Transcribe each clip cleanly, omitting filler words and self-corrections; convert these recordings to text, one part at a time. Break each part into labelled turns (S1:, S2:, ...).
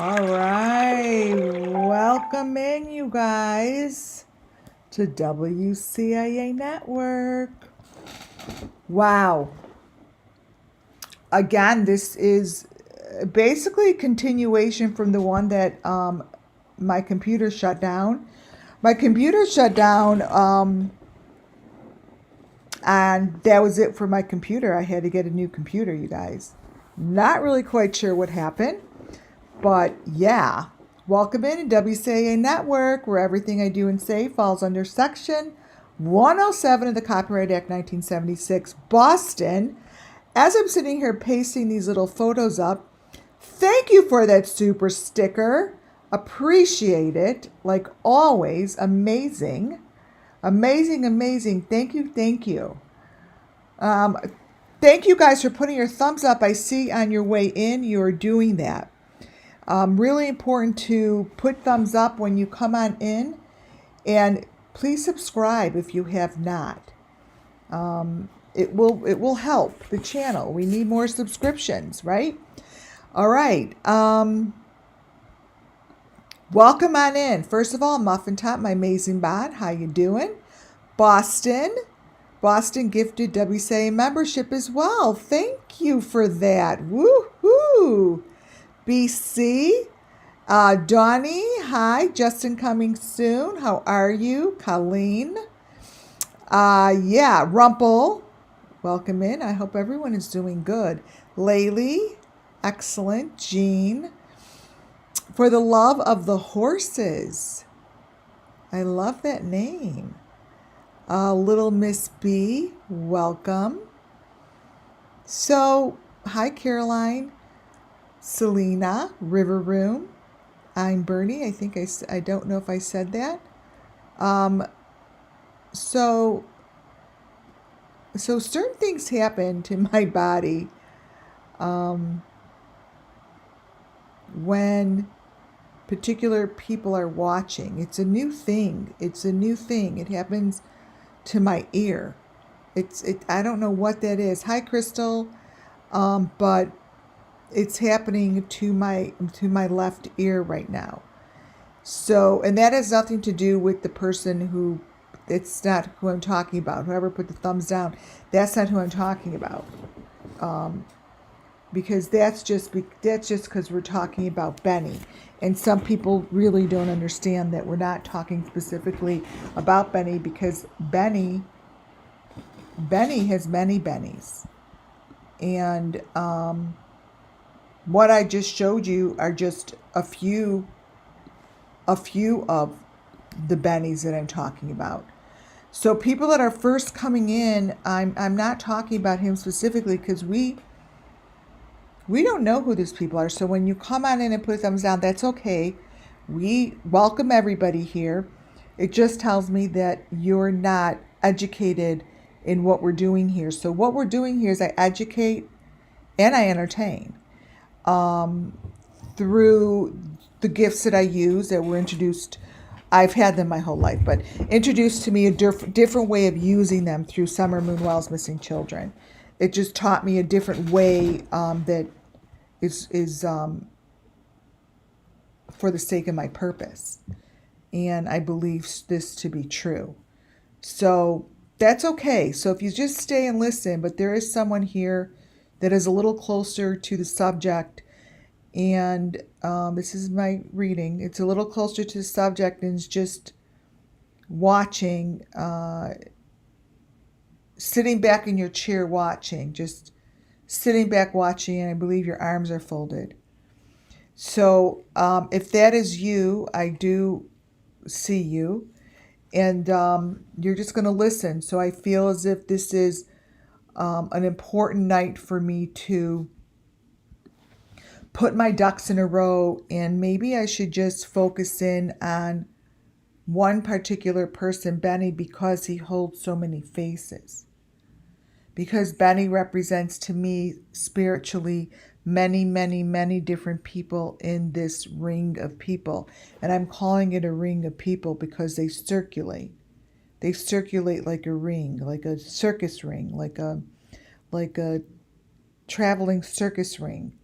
S1: All right, welcome in, you guys, to WCIA Network. Wow. Again, this is basically a continuation from the one that my computer shut down. My computer shut down, and that was it for my computer. I had to get a new computer, you guys. Not really quite sure what happened. But yeah, welcome in to WCIA Network, where everything I do and say falls under Section 107 of the Copyright Act 1976, Boston. As I'm sitting here pasting these little photos up, thank you for that super sticker. Appreciate it. Like always, amazing. Amazing, amazing. Thank you, thank you. Thank you guys for putting your thumbs up. I see on your way in, you're doing that. Really important to put thumbs up when you come on in, and please subscribe if you have not. It will help the channel. We need more subscriptions, right? All right. Welcome on in. First of all, Muffin Top, my amazing bot. How you doing? Boston gifted WCIA membership as well. Thank you for that. Woohoo! BC, Donnie, hi. Justin coming soon. How are you? Colleen. Yeah, Rumple, welcome in. I hope everyone is doing good. Laylee, excellent. Jean, for the love of the horses. I love that name. Little Miss B, welcome. So, hi, Caroline. Selena, River Room. I'm Bernie. I think I don't know if I said that. So certain things happen to my body when particular people are watching. It's a new thing. It happens to my ear. I don't know what that is. Hi, Crystal. But it's happening to my left ear right now. So, and that has nothing to do with the person who, it's not who I'm talking about. Whoever put the thumbs down, that's not who I'm talking about. Because that's just because we're talking about Benny. And some people really don't understand that we're not talking specifically about Benny, because Benny has many Bennies. And what I just showed you are just a few of the Bennies that I'm talking about. So people that are first coming in, I'm not talking about him specifically, because we don't know who these people are. So when you come on in and put thumbs down, that's okay. We welcome everybody here. It just tells me that you're not educated in what we're doing here. So what we're doing here is I educate and I entertain. Through the gifts that I use that were introduced. I've had them my whole life, but introduced to me a different way of using them through Summer Moonwell's Missing Children. It just taught me a different way that is for the sake of my purpose. And I believe this to be true. So that's okay. So if you just stay and listen, but there is someone here that is a little closer to the subject, and this is my reading. It's a little closer to the subject and is just watching, sitting back in your chair watching, just sitting back watching, and I believe your arms are folded. So if that is you, I do see you, and you're just going to listen. So I feel as if this is an important night for me to put my ducks in a row, and maybe I should just focus in on one particular person, Benny, because he holds so many faces. Because Benny represents to me spiritually many, many, many different people in this ring of people. And I'm calling it a ring of people because they circulate. They circulate like a ring, like a circus ring, like a traveling circus ring.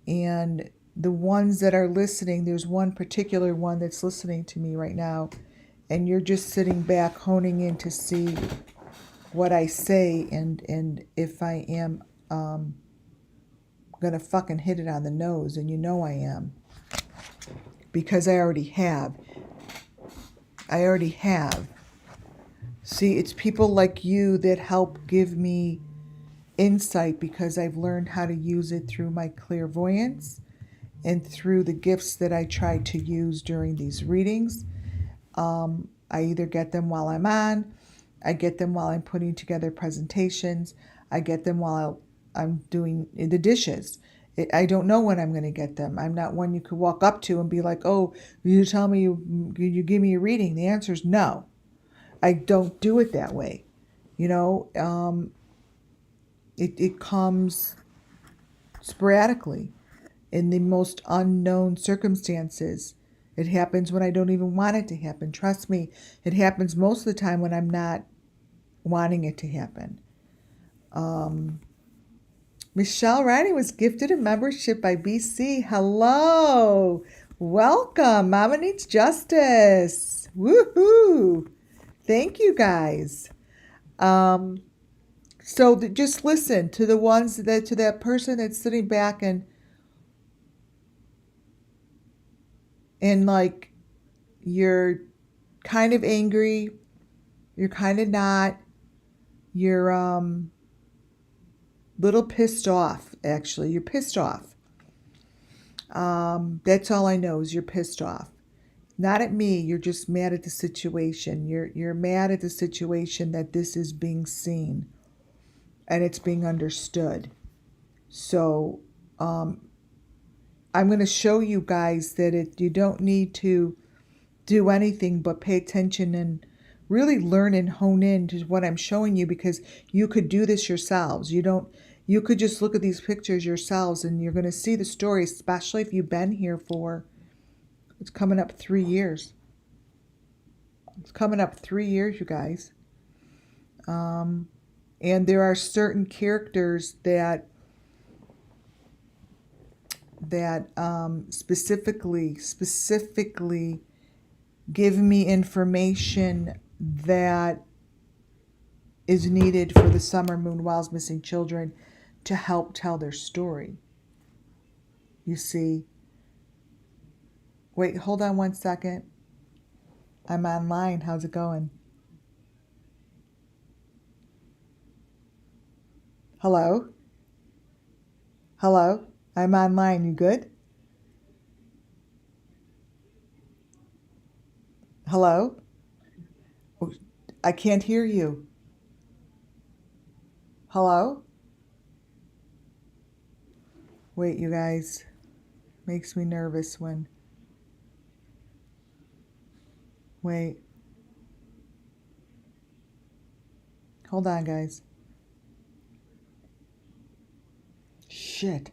S1: And the ones that are listening, there's one particular one that's listening to me right now, and you're just sitting back honing in to see what I say, and if I am gonna fucking hit it on the nose, and you know I am, because I already have. See, it's people like you that help give me insight, because I've learned how to use it through my clairvoyance and through the gifts that I try to use during these readings. I either get them while I'm on, I get them while I'm putting together presentations, I get them while I'm doing the dishes. I don't know when I'm going to get them. I'm not one you could walk up to and be like, oh, you tell me, you give me a reading. The answer is no. I don't do it that way. You know, it comes sporadically in the most unknown circumstances. It happens when I don't even want it to happen. Trust me, it happens most of the time when I'm not wanting it to happen. Michelle Riding was gifted a membership by BC. Hello. Welcome. Mama Needs Justice. Woohoo. Thank you guys. So just listen to the ones to that person that's sitting back and like you're kind of angry, you're kind of not, you're little pissed off. Actually, you're pissed off. That's all I know is you're pissed off. Not at me, you're just mad at the situation. You're mad at the situation that this is being seen and it's being understood. So I'm going to show you guys that you don't need to do anything but pay attention and really learn and hone in to what I'm showing you, because you could do this yourselves. You could just look at these pictures yourselves and you're going to see the story, especially if you've been here for, it's coming up 3 years. It's coming up 3 years, you guys. And there are certain characters that specifically give me information that is needed for the summer moon Wild's Missing Children to help tell their story. You see. Wait, hold on 1 second. I'm online. How's it going? Hello? Hello? I'm online. You good? Hello? Oh, I can't hear you. Hello? Wait, you guys. Makes me nervous when... Wait. Hold on, guys. Shit.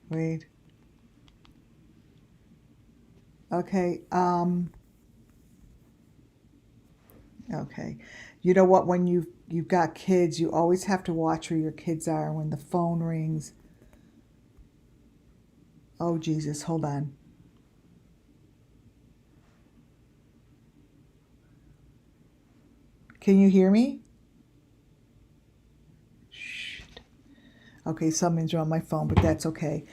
S1: Wait. Okay. Okay. You know what? When you've got kids, you always have to watch where your kids are when the phone rings. Oh, Jesus. Hold on. Can you hear me? Okay, something's wrong with my phone, but that's okay.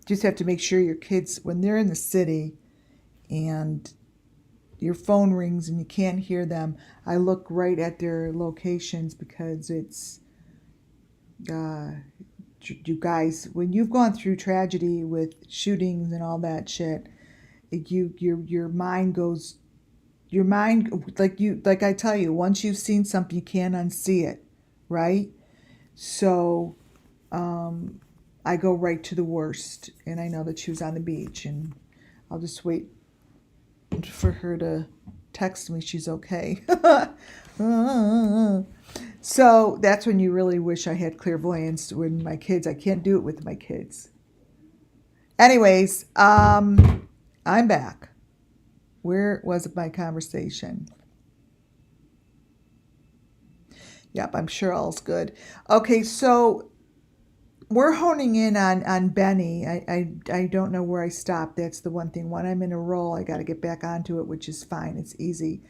S1: Just have to make sure your kids, when they're in the city and your phone rings and you can't hear them, I look right at their locations because it's, you guys, when you've gone through tragedy with shootings and all that shit, your mind goes, like I tell you, once you've seen something, you can't unsee it, right? So, I go right to the worst, and I know that she was on the beach, and I'll just wait for her to text me she's okay. So that's when you really wish I had clairvoyance with my kids. I can't do it with my kids. Anyways, I'm back. Where was my conversation? Yep, I'm sure all's good. Okay, so we're honing in on Benny. I don't know where I stopped. That's the one thing. When I'm in a role, I got to get back onto it, which is fine. It's easy.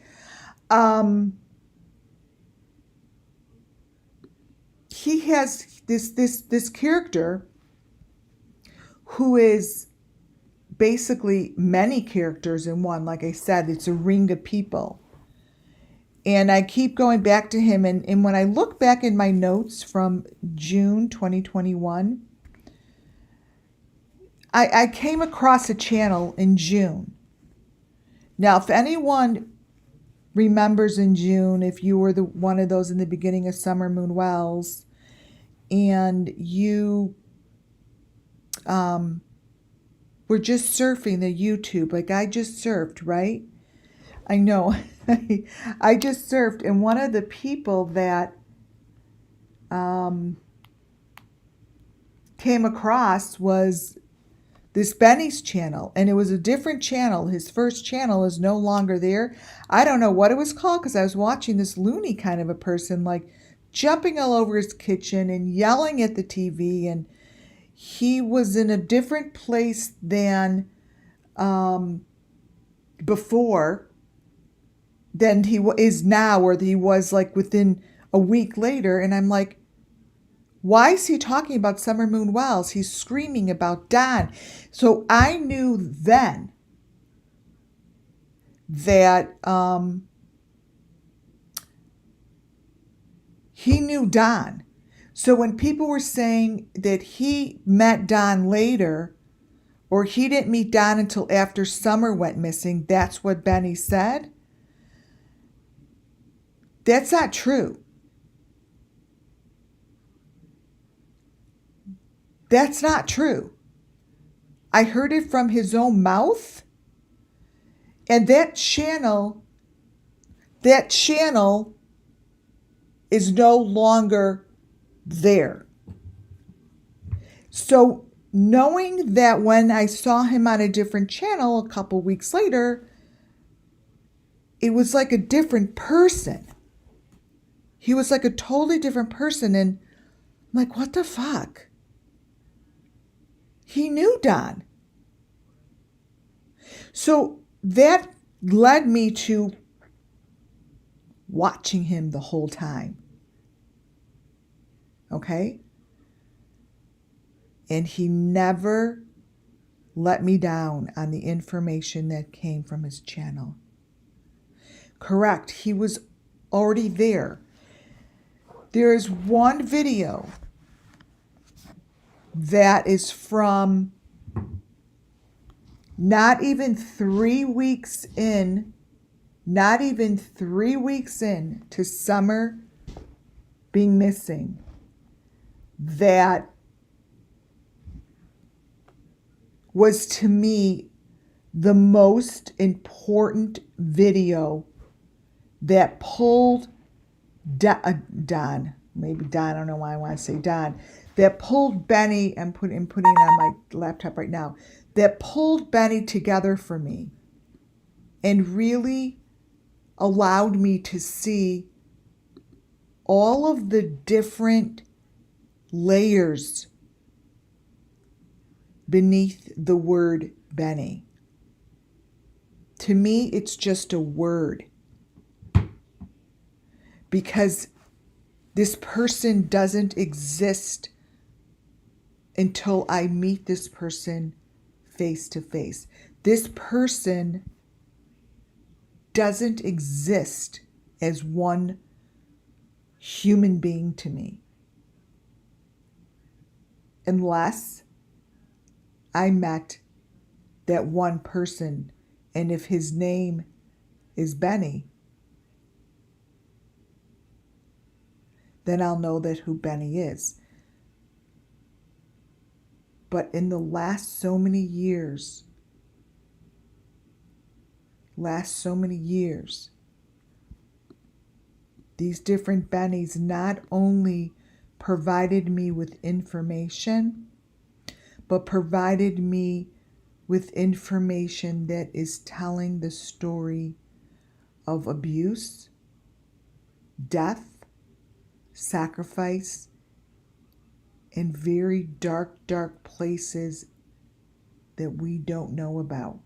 S1: He has this character who is basically many characters in one. Like I said, it's a ring of people. And I keep going back to him. And when I look back in my notes from June 2021, I came across a channel in June. Now, if anyone remembers in June, if you were one of those in the beginning of Summer Moon Wells, and you were just surfing the YouTube, like I just surfed, right? I know. I just surfed, and one of the people that came across was this Benny's channel, and it was a different channel. His first channel is no longer there. I don't know what it was called because I was watching this loony kind of a person, like jumping all over his kitchen and yelling at the TV, and he was in a different place than before, than he is now, or he was like within a week later. And I'm like, why is he talking about Summer Moon Wells? He's screaming about Don. So I knew then that he knew Don. So when people were saying that he met Don later, or he didn't meet Don until after Summer went missing, that's what Benny said. That's not true. That's not true. I heard it from his own mouth. And that channel is no longer there. So knowing that when I saw him on a different channel a couple weeks later, it was like a different person. He was like a totally different person. And I'm like, what the fuck? He knew Don. So that led me to watching him the whole time. Okay? And he never let me down on the information that came from his channel. Correct. He was already there. There is one video that is from not even 3 weeks in to Summer being missing, that was to me the most important video that pulled Don, maybe Don, I don't know why I want to say Don, that pulled Benny, I'm putting on my laptop right now, that pulled Benny together for me and really allowed me to see all of the different layers beneath the word Benny. To me, it's just a word. Because This person doesn't exist until I meet this person face to face. This person doesn't exist as one human being to me unless I met that one person. And if his name is Benny, then I'll know that who Benny is. But in the last so many years, these different Bennies not only provided me with information, but provided me with information that is telling the story of abuse, death, sacrifice, in very dark, dark places that we don't know about.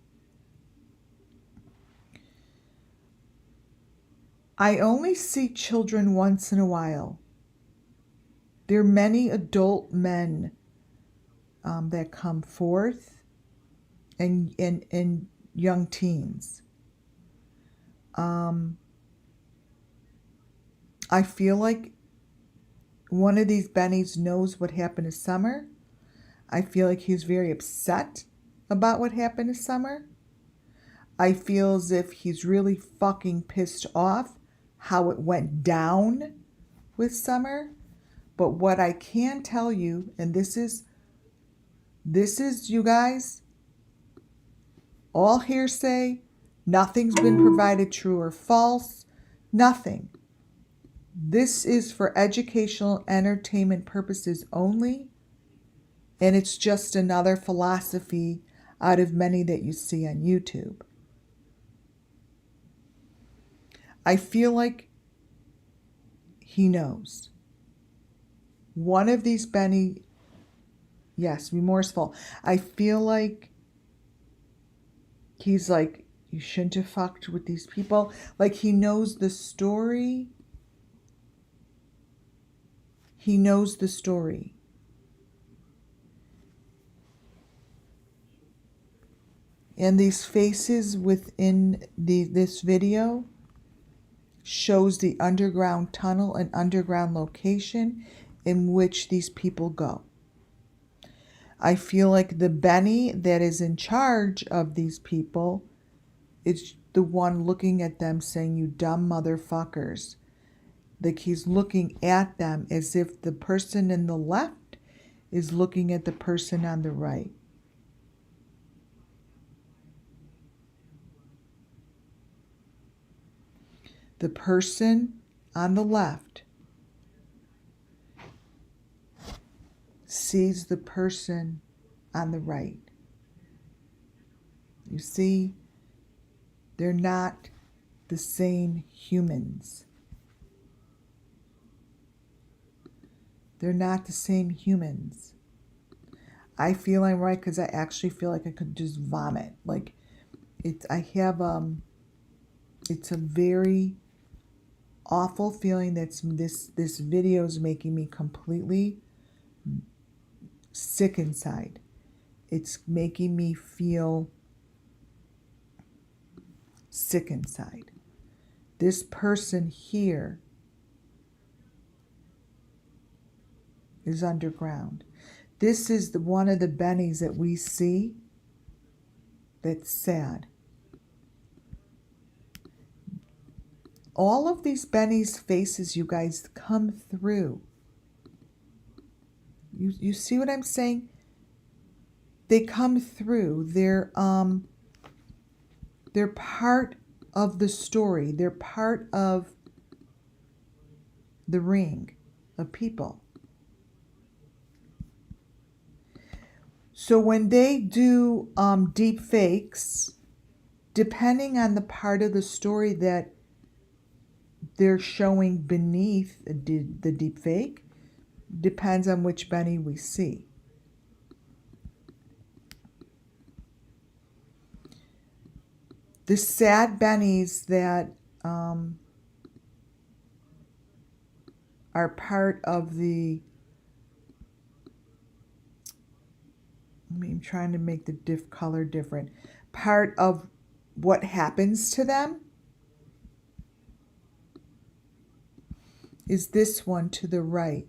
S1: I only see children once in a while. There are many adult men that come forth and young teens. I feel like one of these Bennies knows what happened to Summer. I feel like he's very upset about what happened to Summer. I feel as if he's really fucking pissed off how it went down with Summer. But what I can tell you, and this is you guys, all hearsay, nothing's been provided true or false, nothing. This is for educational entertainment purposes only, and it's just another philosophy out of many that you see on YouTube. I feel like he knows. One of these Benny, yes, remorseful. I feel like he's like, you shouldn't have fucked with these people. Like he knows the story. He knows the story. And these faces within this video shows the underground tunnel and underground location in which these people go. I feel like the Benny that is in charge of these people is the one looking at them saying, you dumb motherfuckers. Like he's looking at them as if the person in the left is looking at the person on the right. The person on the left sees the person on the right. You see, they're not the same humans. They're not the same humans. I feel I'm right because I actually feel like I could just vomit. Like it's a very awful feeling that's this video is making me completely sick inside. It's making me feel sick inside. This person here is underground. This is one of the Bennies that we see that's sad. All of these Bennies' faces, you guys, come through. You see what I'm saying? They come through. They're part of the story. They're part of the ring of people. So when they do deep fakes, depending on the part of the story that they're showing beneath the deep fake, depends on which Benny we see. The sad Bennies that are part of the, I'm trying to make the color different, part of what happens to them is this one to the right.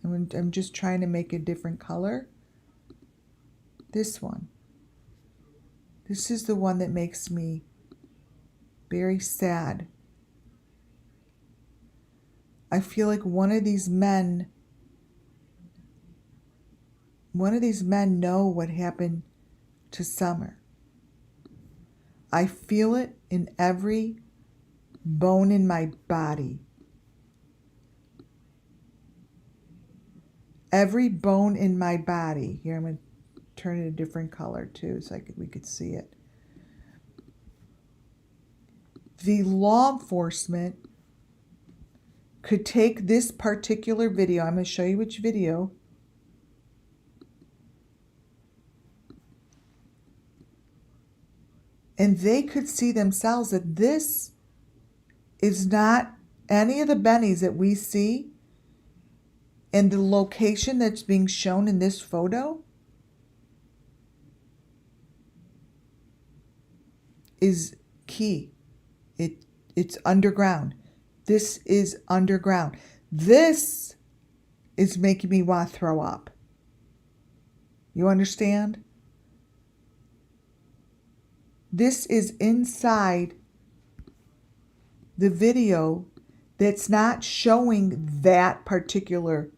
S1: I'm just trying to make a different color. This one. This is the one that makes me very sad. I feel like one of these men know what happened to Summer. I feel it in every bone in my body. Every bone in my body. Here, I'm going to turn it a different color too so we could see it. The law enforcement could take this particular video. I'm going to show you which video. And they could see themselves that this is not any of the bennies that we see, and the location that's being shown in this photo is key. It's underground. This is underground. This is making me want to throw up. You understand? This is inside the video that's not showing that particular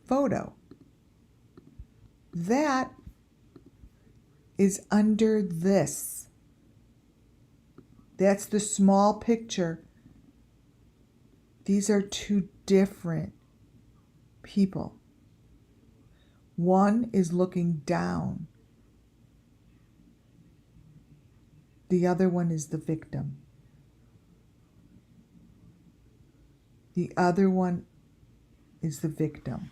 S1: photo. That is under this. That's the small picture. These are two different people. One is looking down. The other one is the victim. The other one is the victim.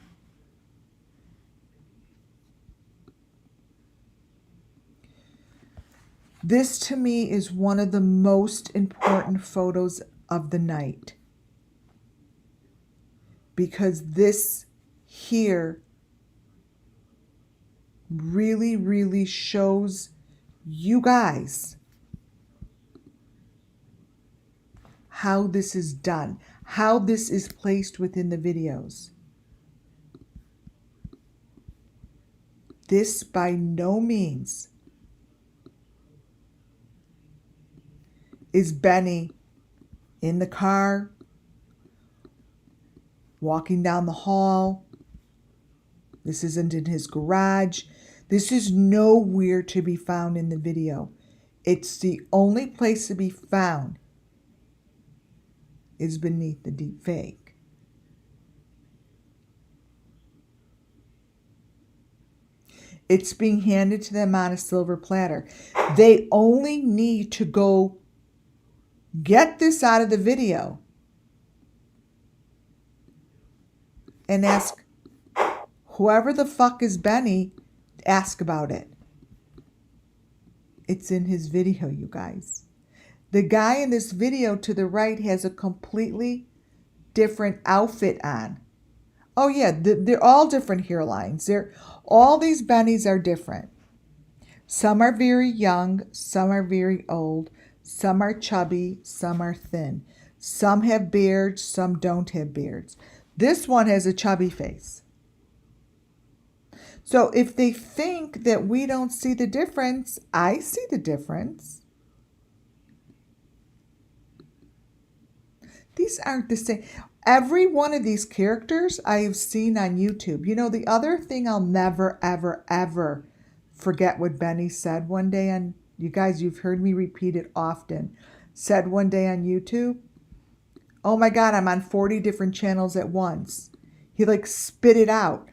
S1: This to me is one of the most important photos of the night, because this here really, really shows you guys how this is done, how this is placed within the videos. This by no means is Benny in the car, walking down the hall. This isn't in his garage. This is nowhere to be found in the video. It's the only place to be found is beneath the deep fake. It's being handed to them on a silver platter. They only need to go get this out of the video and ask whoever the fuck is Benny, ask about it. It's in his video, you guys. The guy in this video to the right has a completely different outfit on. Oh yeah, they're all different hairlines. All these Bennies are different. Some are very young, some are very old, some are chubby, some are thin. Some have beards, some don't have beards. This one has a chubby face. So if they think that we don't see the difference, I see the difference. These aren't the same. Every one of these characters I have seen on YouTube. You know, the other thing I'll never, ever, ever forget what Benny said one day on, you guys, you've heard me repeat it often, said one day on YouTube, oh my God, I'm on 40 different channels at once. He like spit it out.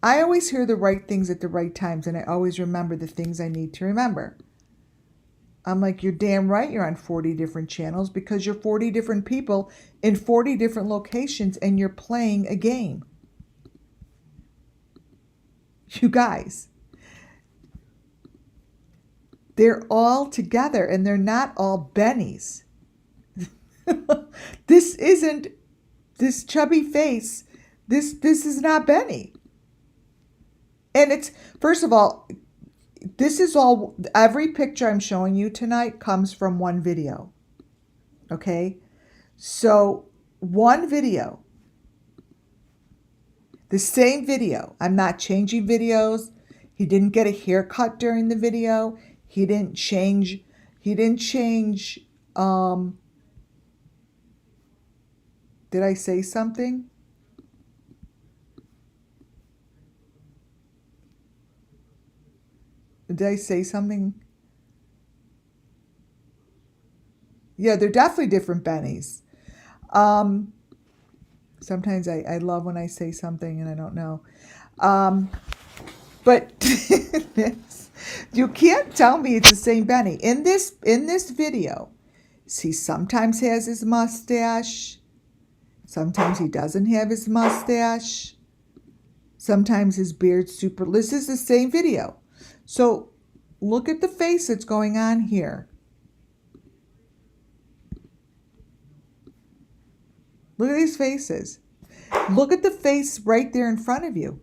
S1: I always hear the right things at the right times, and I always remember the things I need to remember. I'm like, you're damn right you're on 40 different channels, because you're 40 different people in 40 different locations and you're playing a game. You guys, they're all together and they're not all Bennies. This isn't this chubby face, this is not Benny. And it's, first of all, this is all, every picture I'm showing you tonight comes from one video. Okay? So, one video. The same video. I'm not changing videos. He didn't get a haircut during the video. He didn't change, did I say something? Did I say something? Yeah, they're definitely different Bennies. Sometimes I love when I say something and I don't know. But you can't tell me it's the same Benny. In this video, he sometimes has his mustache. Sometimes he doesn't have his mustache. Sometimes his beard's super. This is the same video. So look at the face that's going on here. Look at these faces. Look at the face right there in front of you.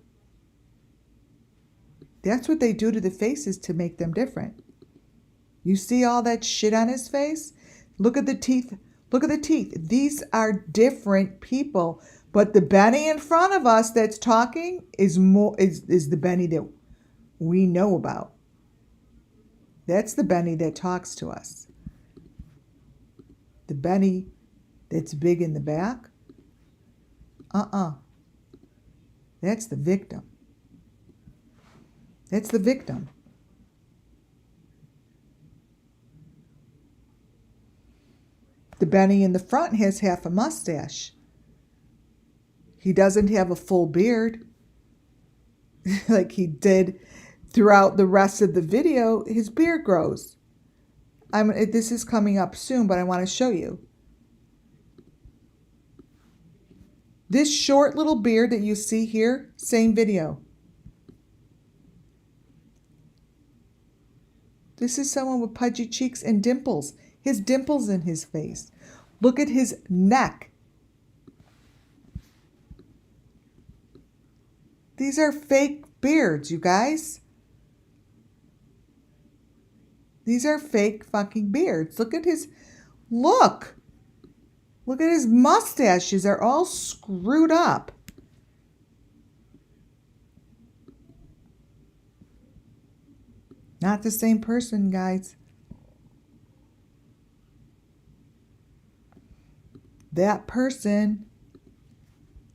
S1: That's what they do to the faces to make them different. You see all that shit on his face? Look at the teeth. Look at the teeth. These are different people. But the Benny in front of us that's talking is the Benny that we know about. That's the Benny that talks to us. The Benny that's big in the back? That's the victim. That's the victim. The Benny in the front has half a mustache. He doesn't have a full beard like he did throughout the rest of the video. His beard grows. This is coming up soon, but I want to show you. This short little beard that you see here, same video. This is someone with pudgy cheeks and dimples. His dimples in his face. Look at his neck. These are fake beards, you guys. These are fake fucking beards. Look at his, look. Look at his mustaches. They're all screwed up. Not the same person, guys. That person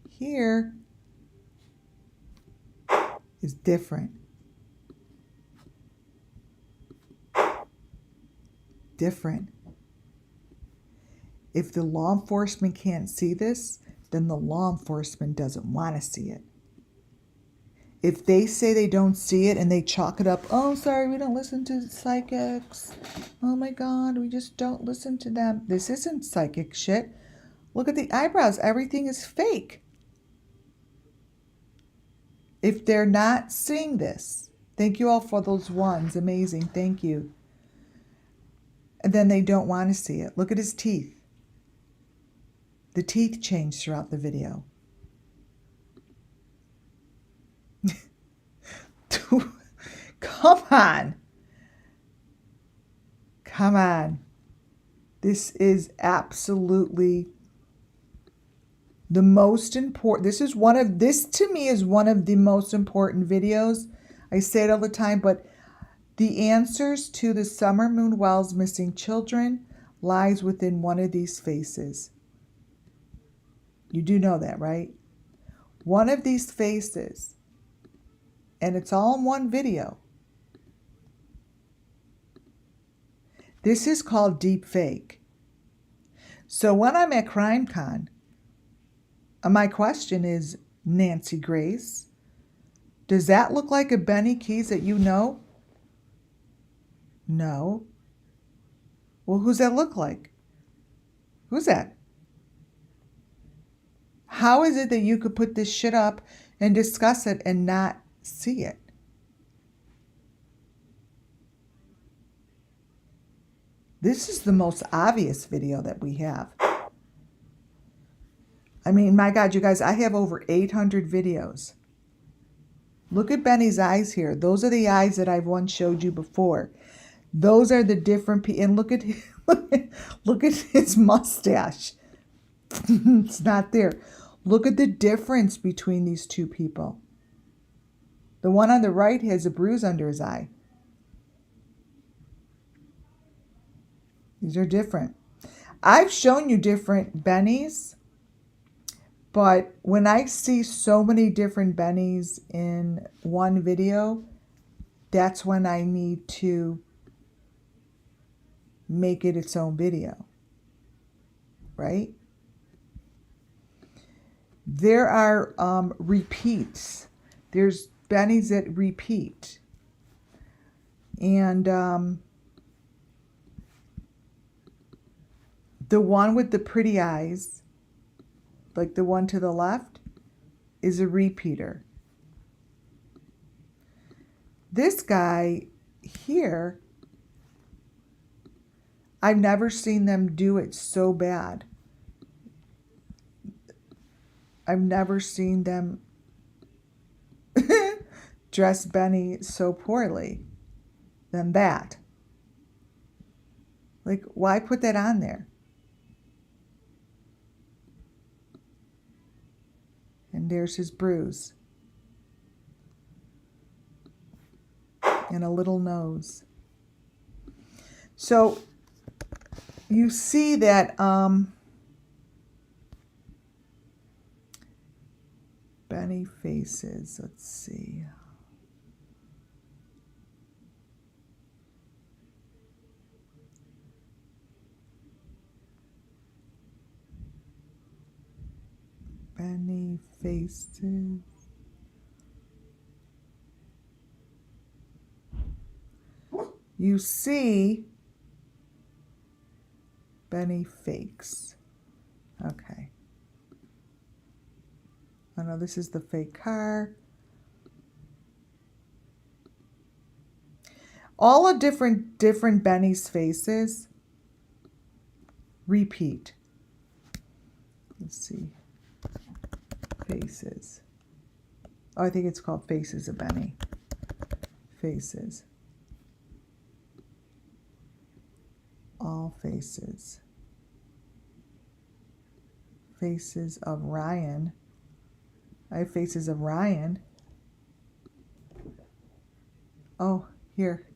S1: here is different. Different. If the law enforcement can't see this, then the law enforcement doesn't want to see it. If they say they don't see it and they chalk it up, oh, sorry, we don't listen to psychics. Oh my God, we just don't listen to them. This isn't psychic shit. Look at the eyebrows. Everything is fake. If they're not seeing this, thank you all for those ones. Amazing. Thank you. And then they don't want to see it. Look at his teeth. The teeth change throughout the video. Come on. Come on. This is absolutely the most important. This to me is one of the most important videos. I say it all the time, but the answers to the Summer Moon Wells missing children lies within one of these faces. You do know that, right? One of these faces. And it's all in one video. This is called deep fake. So when I'm at CrimeCon, my question is, Nancy Grace, does that look like a Benny Keys that you know? No. Well, who's that look like? Who's that? How is it that you could put this shit up and discuss it and not see it? This is the most obvious video that we have. I mean, my God, you guys, I have over 800 videos. Look at Benny's eyes here. Those are the eyes that I've once showed you before. Those are the different and look at look at his mustache. It's not there. Look at the difference between these two people. The one on the right has a bruise under his eye. These are different. I've shown you different Bennies, but when I see so many different Bennies in one video, that's when I need to make it its own video, right? There are repeats. There's Bennies that repeat. And the one with the pretty eyes, like the one to the left, is a repeater. This guy here, I've never seen them do it so bad. I've never seen them dress Benny so poorly than that. Like, why put that on there? And there's his bruise. And a little nose. So you see that Benny faces, let's see. Benny faces. You see Benny fakes. Okay. Oh no, this is the fake car. All the different Benny's faces repeat. Let's see. Faces. Oh, I think it's called Faces of Benny. Faces. All faces. Faces of Ryan. I have faces of Ryan. Oh, here.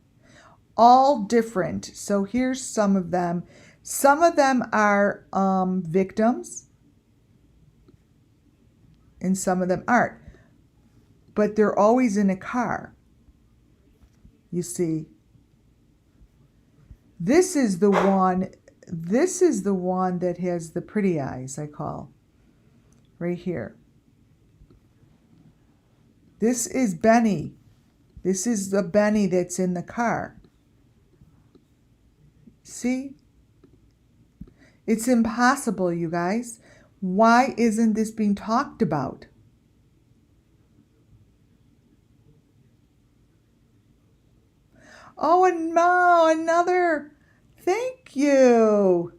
S1: All different. So here's some of them. Some of them are victims. And some of them aren't. But they're always in a car. You see. This is the one that has the pretty eyes, I call. Right here. This is Benny. This is the Benny that's in the car. See? It's impossible, you guys. Why isn't this being talked about? Oh, and no, another. Thank you.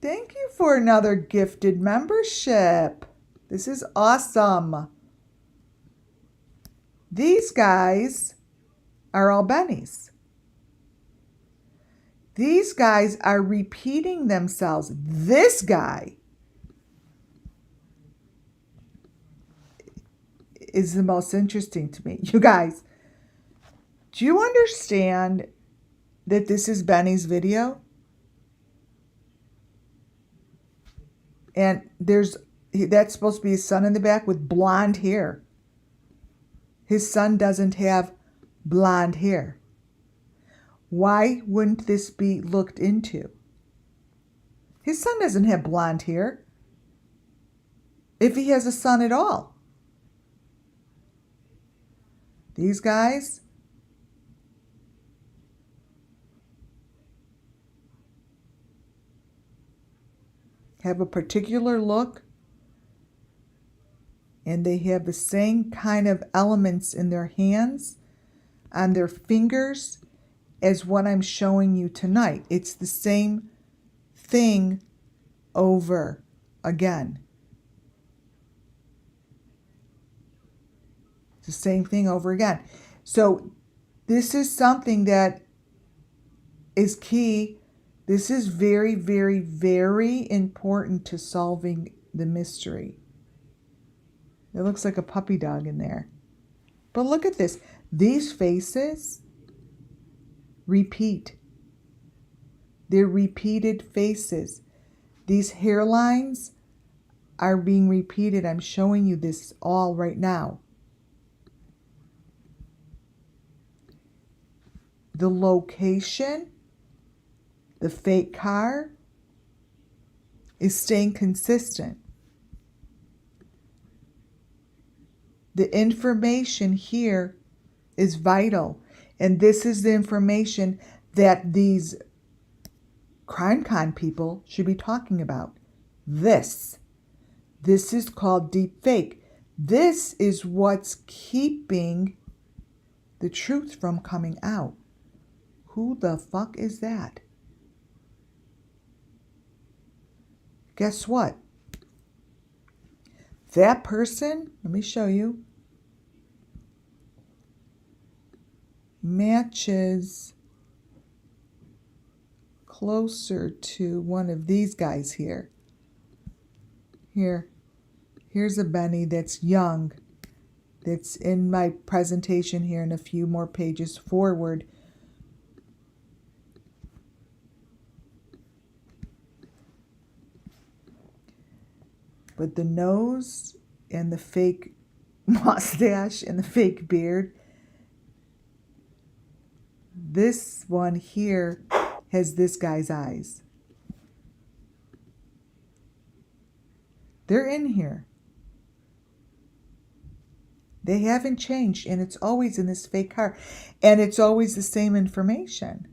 S1: Thank you for another gifted membership. This is awesome. These guys are all Bennies. These guys are repeating themselves. This guy is the most interesting to me. You guys, do you understand that this is Benny's video? And that's supposed to be his son in the back with blonde hair. His son doesn't have blonde hair. Why wouldn't this be looked into? His son doesn't have blonde hair. If he has a son at all. These guys have a particular look, and they have the same kind of elements in their hands, on their fingers, as what I'm showing you tonight. It's the same thing over again. It's the same thing over again. So this is something that is key. This is very, very, very important to solving the mystery. It looks like a puppy dog in there. But look at this. These faces repeat. They're repeated faces. These hairlines are being repeated. I'm showing you this all right now. The location, the fake car, is staying consistent. The information here is vital. And this is the information that these crime con people should be talking about. This is called deep fake. This is what's keeping the truth from coming out. Who the fuck is that? Guess what? That person, let me show you, matches closer to one of these guys here. Here's a Benny that's young, that's in my presentation here and a few more pages forward. But the nose and the fake mustache and the fake beard, this one here has this guy's eyes. They're in here. They haven't changed, and it's always in this fake car. And it's always the same information.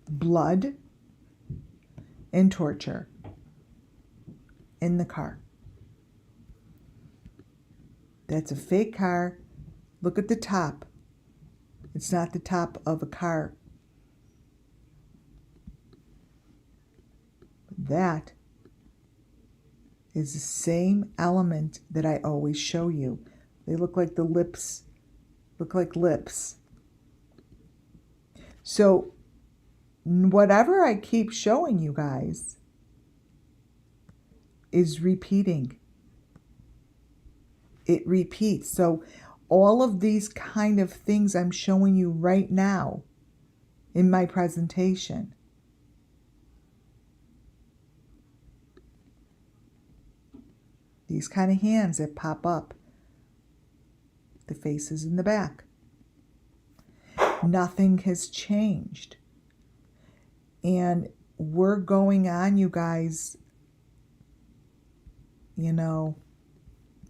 S1: Blood and torture in the car. That's a fake car. Look at the top. It's not the top of a car. That is the same element that I always show you. They look like the lips, look like lips. So whatever I keep showing you guys is repeating. It repeats. So all of these kind of things I'm showing you right now in my presentation, these kind of hands that pop up, the faces in the back. Nothing has changed. And we're going on, you guys, you know,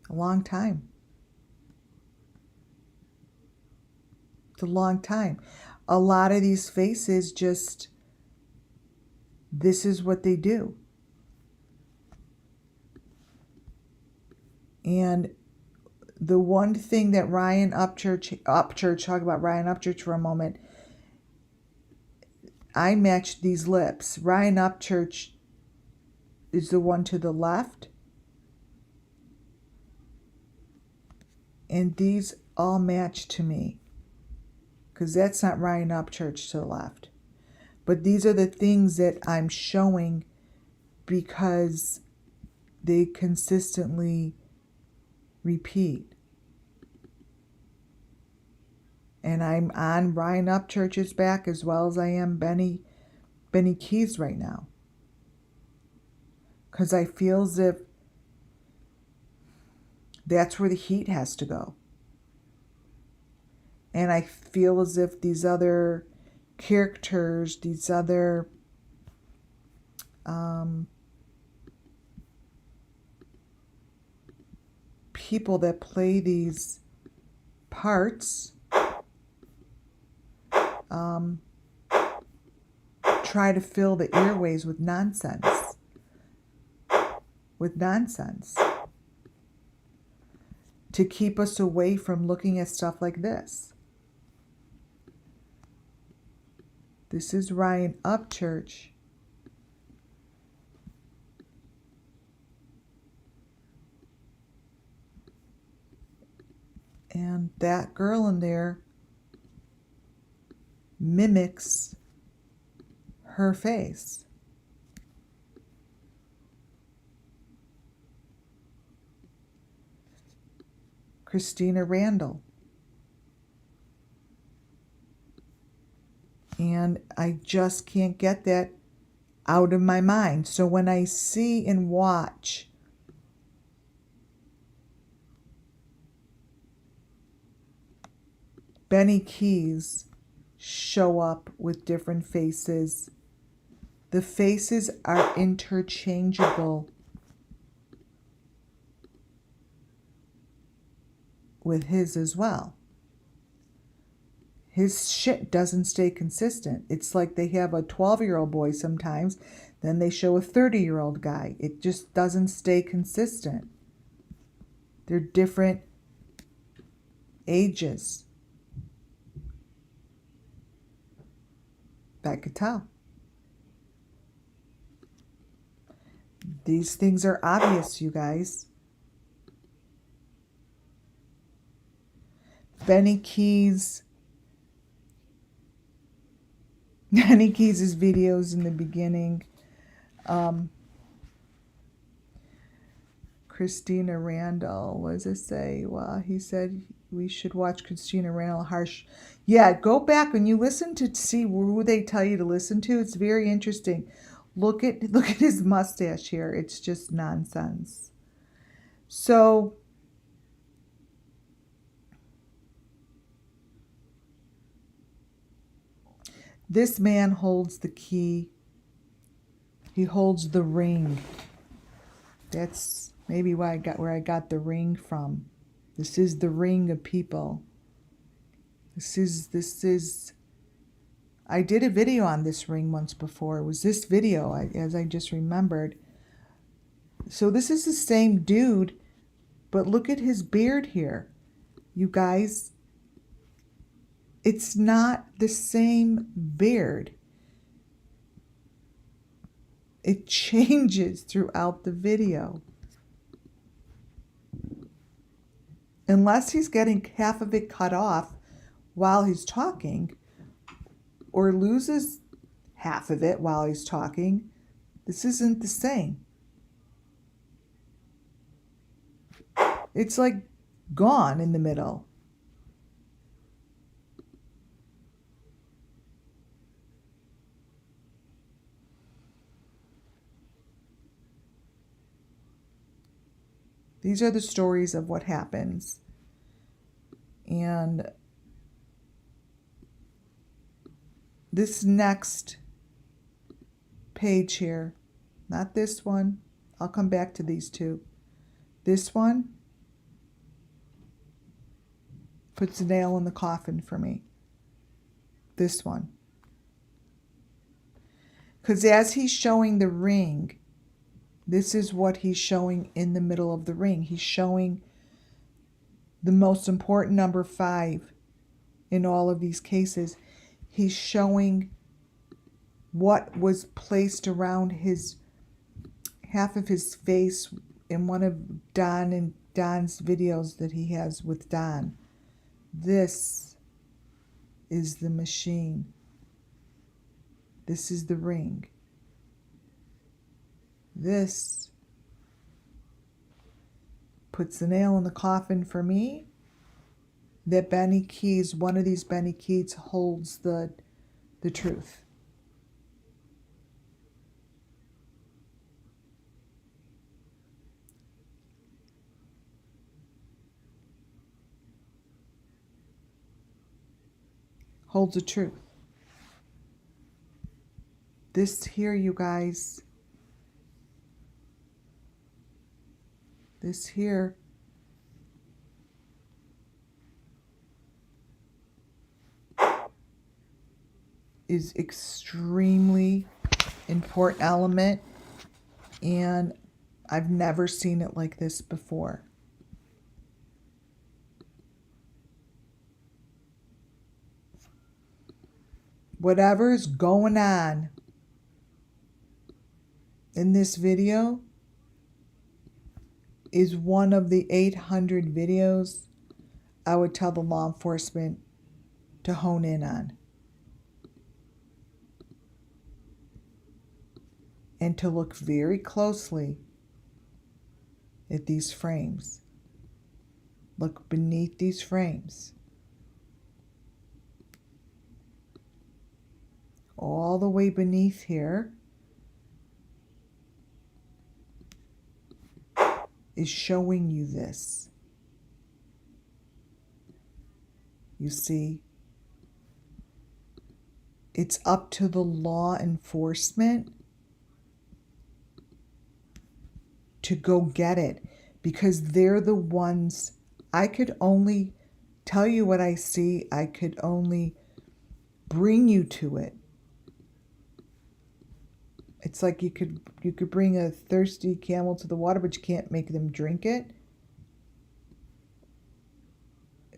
S1: a long time. It's a long time. A lot of these faces just, this is what they do. And the one thing that Ryan Upchurch, talk about Ryan Upchurch for a moment, I matched these lips. Ryan Upchurch is the one to the left. And these all match to me. Because that's not Ryan Upchurch to the left. But these are the things that I'm showing because they consistently repeat. And I'm on Ryan Upchurch's back as well as I am Benny Keys right now. Because I feel as if that's where the heat has to go. And I feel as if these other characters, these other people that play these parts try to fill the airways with nonsense. To keep us away from looking at stuff like this. This is Ryan Upchurch And that girl in there mimics her face. Christina Randall. And I just can't get that out of my mind. So when I see and watch Benny Keys show up with different faces, the faces are interchangeable with his as well. His shit doesn't stay consistent. It's like they have a 12-year-old boy sometimes, then they show a 30-year-old guy. It just doesn't stay consistent. They're different ages. I could tell. These things are obvious, you guys. Benny Keys' videos in the beginning. Christina Randall, what does it say? Well, he said we should watch Christina Randall Harsh. Yeah, go back when you listen to see who they tell you to listen to. It's very interesting. Look at his mustache here. It's just nonsense. So this man holds the key. He holds the ring. That's maybe where I got the ring from. This is the ring of people. This is I did a video on this ring once before. It was this video, as I just remembered. So this is the same dude, but look at his beard here. You guys, it's not the same beard. It changes throughout the video. Unless he's getting half of it cut off while he's talking, or loses half of it while he's talking, this isn't the same. It's like gone in the middle. These are the stories of what happens. And this next page here, not this one, I'll come back to these two. This one puts a nail in the coffin for me. This one. Because as he's showing the ring, this is what he's showing in the middle of the ring. He's showing the most important number 5 in all of these cases. He's showing what was placed around half of his face in one of Don's videos that he has with Don. This is the machine. This is the ring. This puts the nail in the coffin for me that Benny Keys, one of these Benny Keys, holds the truth. Holds the truth. This here, you guys, this here is extremely important element, and I've never seen it like this before. Whatever is going on in this video is one of the 800 videos I would tell the law enforcement to hone in on and to look very closely at these frames. Look beneath these frames. All the way beneath here is showing you this. You see, it's up to the law enforcement to go get it, because they're the ones. I could only tell you what I see. I could only bring you to it. It's like you could bring a thirsty camel to the water, but you can't make them drink it.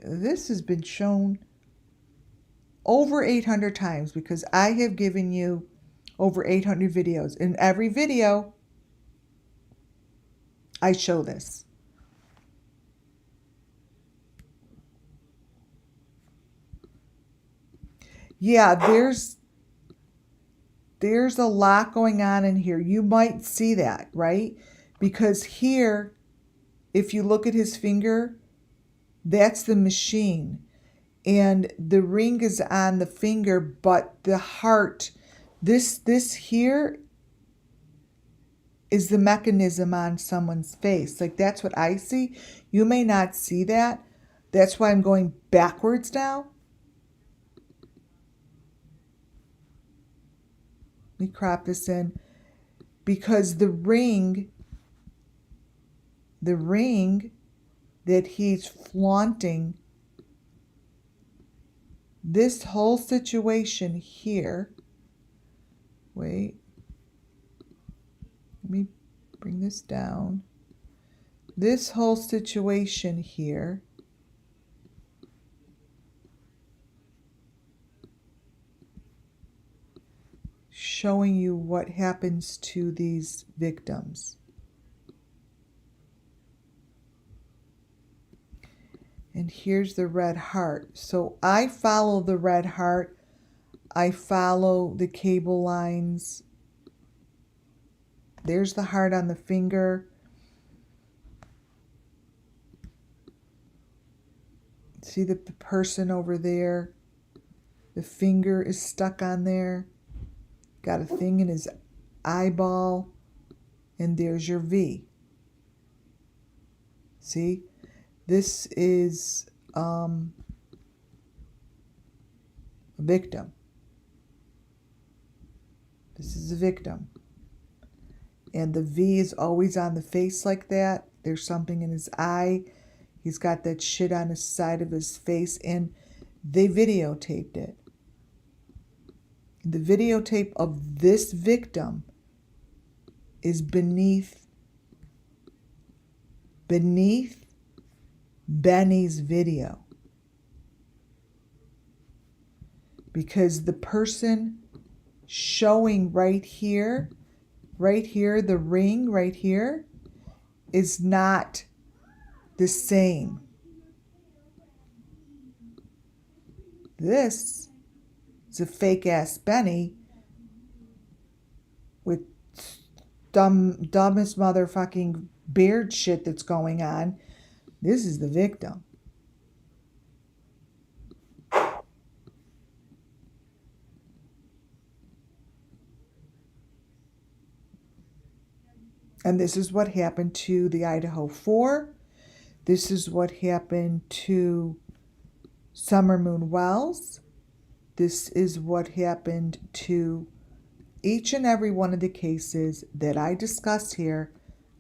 S1: This has been shown over 800 times because I have given you over 800 videos. In every video, I show this. Yeah, there's a lot going on in here. You might see that, right? Because here, if you look at his finger, that's the machine. And the ring is on the finger, but the heart, this here is the mechanism on someone's face. Like, that's what I see. You may not see that. That's why I'm going backwards now. Let me crop this in. Because the ring that he's flaunting, this whole situation here, wait, let me bring this down. This whole situation here showing you what happens to these victims. And here's the red heart. So I follow the red heart. I follow the cable lines. There's the heart on the finger. See the person over there? The finger is stuck on there. Got a thing in his eyeball. And there's your V. See? This is a victim. This is a victim. And the V is always on the face like that. There's something in his eye. He's got that shit on the side of his face. And they videotaped it. The videotape of this victim is beneath Benny's video. Because the person showing right here, the ring right here, is not the same. This is a fake ass Benny with dumbest motherfucking beard shit that's going on. This is the victim. And this is what happened to the Idaho 4. This is what happened to Summer Moon Wells. This is what happened to each and every one of the cases that I discuss here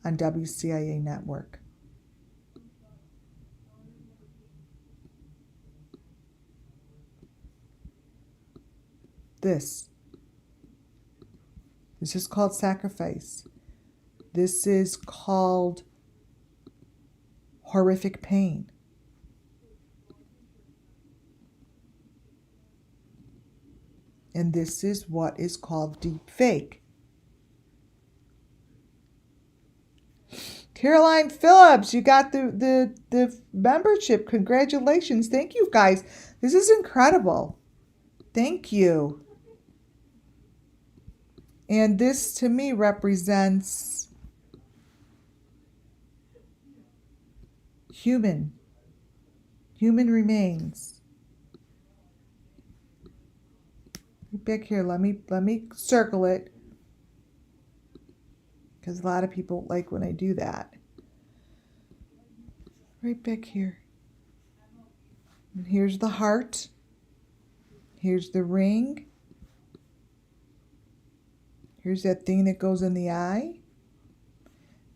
S1: on WCIA Network. This is called sacrifice. This is called horrific pain. And this is what is called deep fake. Caroline Phillips, you got the membership. Congratulations. Thank you, guys. This is incredible. Thank you. And this, to me, represents human remains. Back here, let me circle it, because a lot of people like when I do that. Right back here. And here's the heart. Here's the ring. Here's that thing that goes in the eye.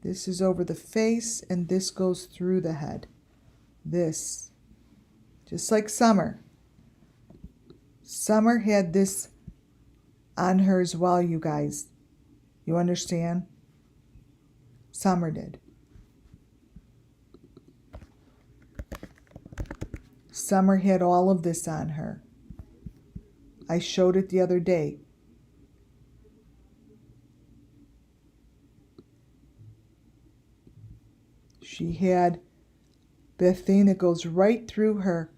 S1: This is over the face, and this goes through the head. This. Just like Summer. Summer had this on her as well, you guys. You understand? Summer did. Summer had all of this on her. I showed it the other day. She had the thing that goes right through her.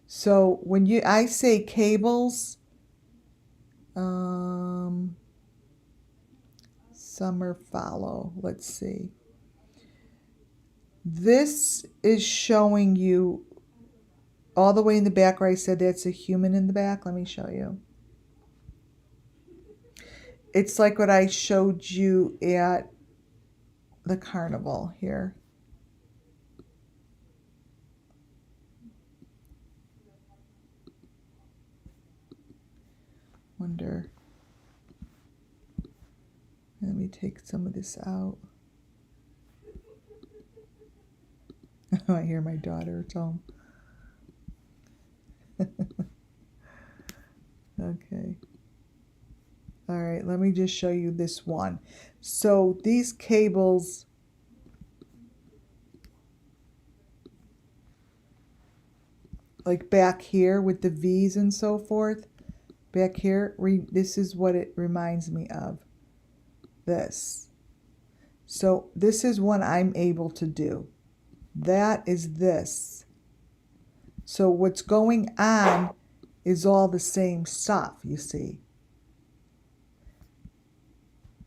S1: So when I say cables, Summer follow, let's see. This is showing you all the way in the back where I said that's a human in the back. Let me show you. It's like what I showed you at the carnival here. Wonder. Let me take some of this out. I hear my daughter at home. Okay. All right, let me just show you this one. So these cables, like back here with the V's and so forth, back here, this is what it reminds me of. This. So this is what I'm able to do. That is this. So what's going on is all the same stuff, you see.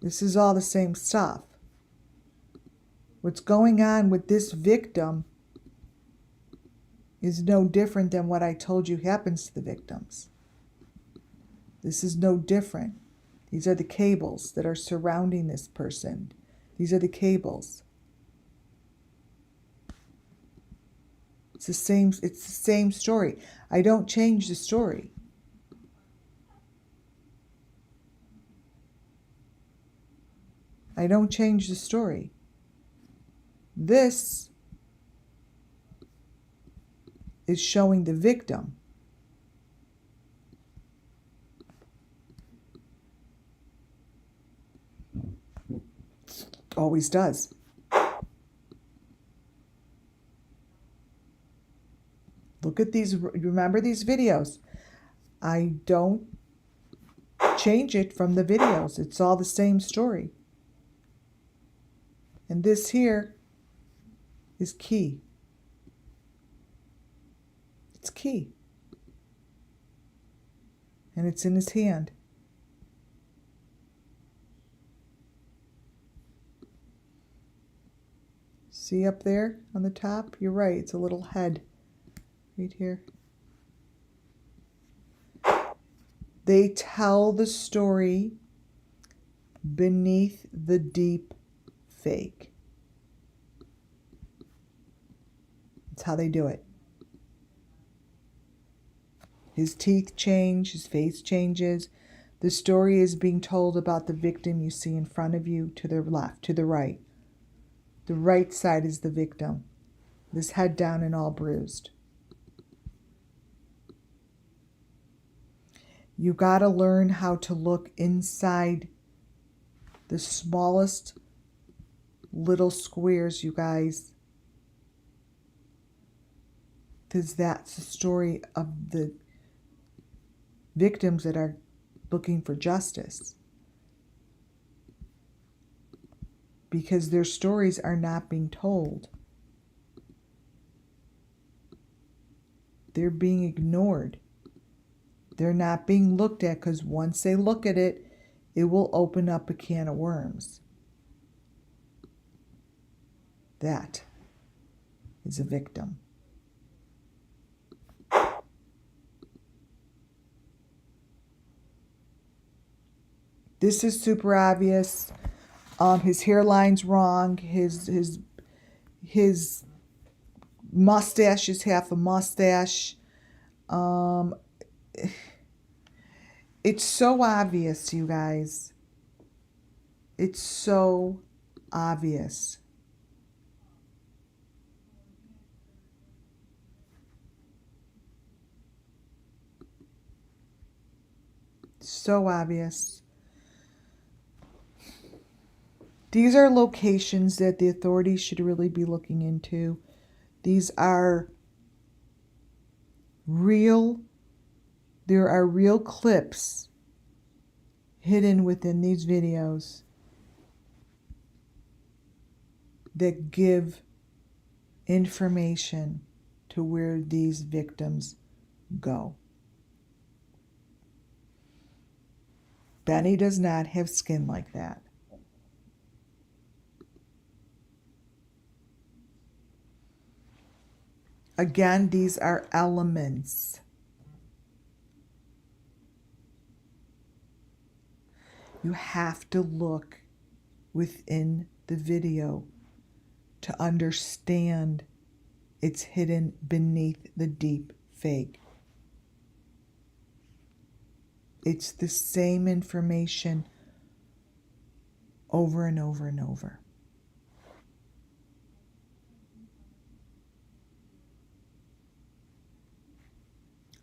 S1: This is all the same stuff. What's going on with this victim is no different than what I told you happens to the victims. This is no different. These are the cables that are surrounding this person. These are the cables. It's the same story. I don't change the story. I don't change the story. This is showing the victim. Always does. Look at these, remember these videos. I don't change it from the videos. It's all the same story. And this here is key. It's key. And it's in his hand. See up there on the top? You're right, it's a little head right here. They tell the story beneath the deep fake. That's how they do it. His teeth change, his face changes. The story is being told about the victim you see in front of you, to the left, to the right. The right side is the victim. This head down and all bruised. You got to learn how to look inside the smallest little squares, you guys. Because that's the story of the victims that are looking for justice. because their stories are not being told. They're being ignored. They're not being looked at, because once they look at it, it will open up a can of worms. That is a victim. This is super obvious. His hairline's wrong. His mustache is half a mustache. It's so obvious, you guys. It's so obvious. So obvious. These are locations that the authorities should really be looking into. These are real, there are real clips hidden within these videos that give information to where these victims go. Benny does not have skin like that. Again, these are elements. You have to look within the video to understand it's hidden beneath the deep fake. It's the same information over and over and over.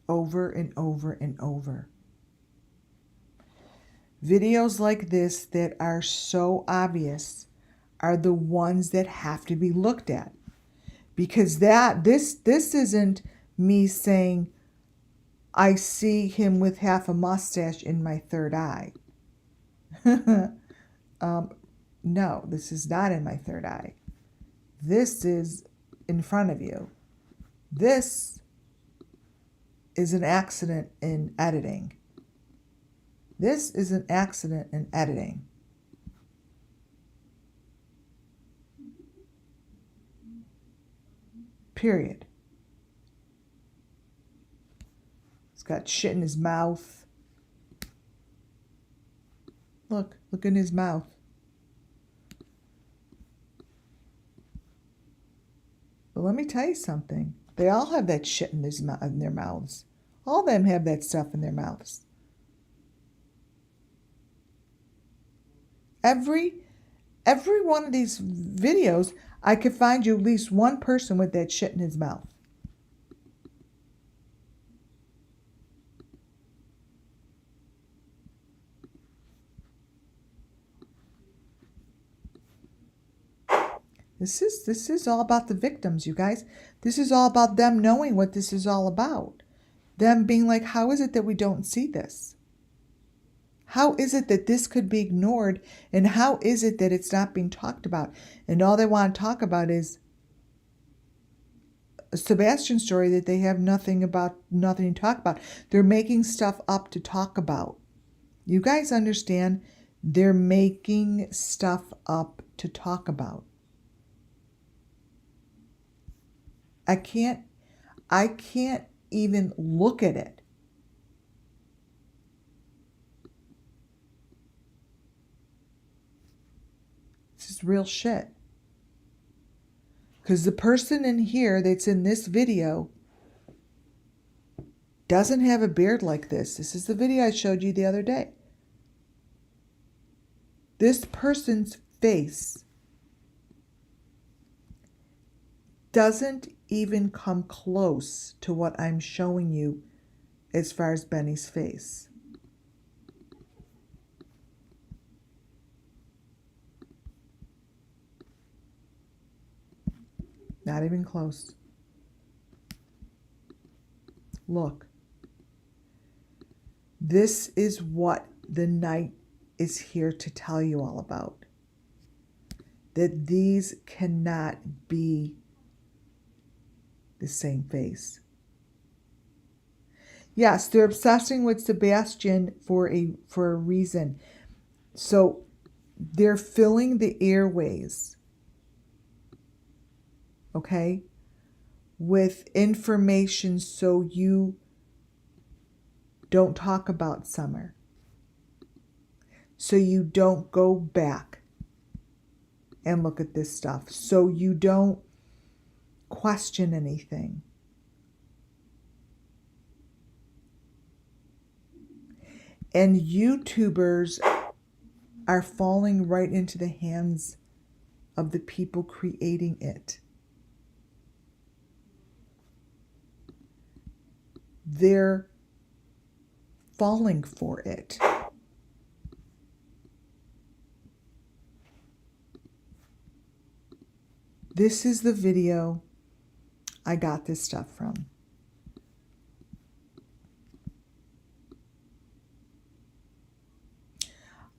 S1: Over and over and over. Videos like this that are so obvious are the ones that have to be looked at. Because this isn't me saying, I see him with half a mustache in my third eye. No, this is not in my third eye. This is in front of you. This is an accident in editing. This is an accident in editing. Period. He's got shit in his mouth. Look in his mouth. But let me tell you something. They all have that shit in their mouths. All of them have that stuff in their mouths. Every one of these videos, I could find you at least one person with that shit in his mouth. This is all about the victims, you guys. This is all about them knowing what this is all about. Them being like, how is it that we don't see this? How is it that this could be ignored? And how is it that it's not being talked about? And all they want to talk about is a Sebastian story that they have nothing to talk about. They're making stuff up to talk about. You guys understand? They're making stuff up to talk about. I can't even look at it. This is real shit. Because the person in here that's in this video doesn't have a beard like this. This is the video I showed you the other day. This person's face doesn't even come close to what I'm showing you as far as Benny's face. Not even close. Look. This is what the night is here to tell you all about. that these cannot be the same face. Yes, they're obsessing with Sebastian for a reason. So they're filling the airways, okay, with information so you don't talk about Summer. So you don't go back and look at this stuff. So you don't question anything. And YouTubers are falling right into the hands of the people creating it. They're falling for it. This is the video I got this stuff from.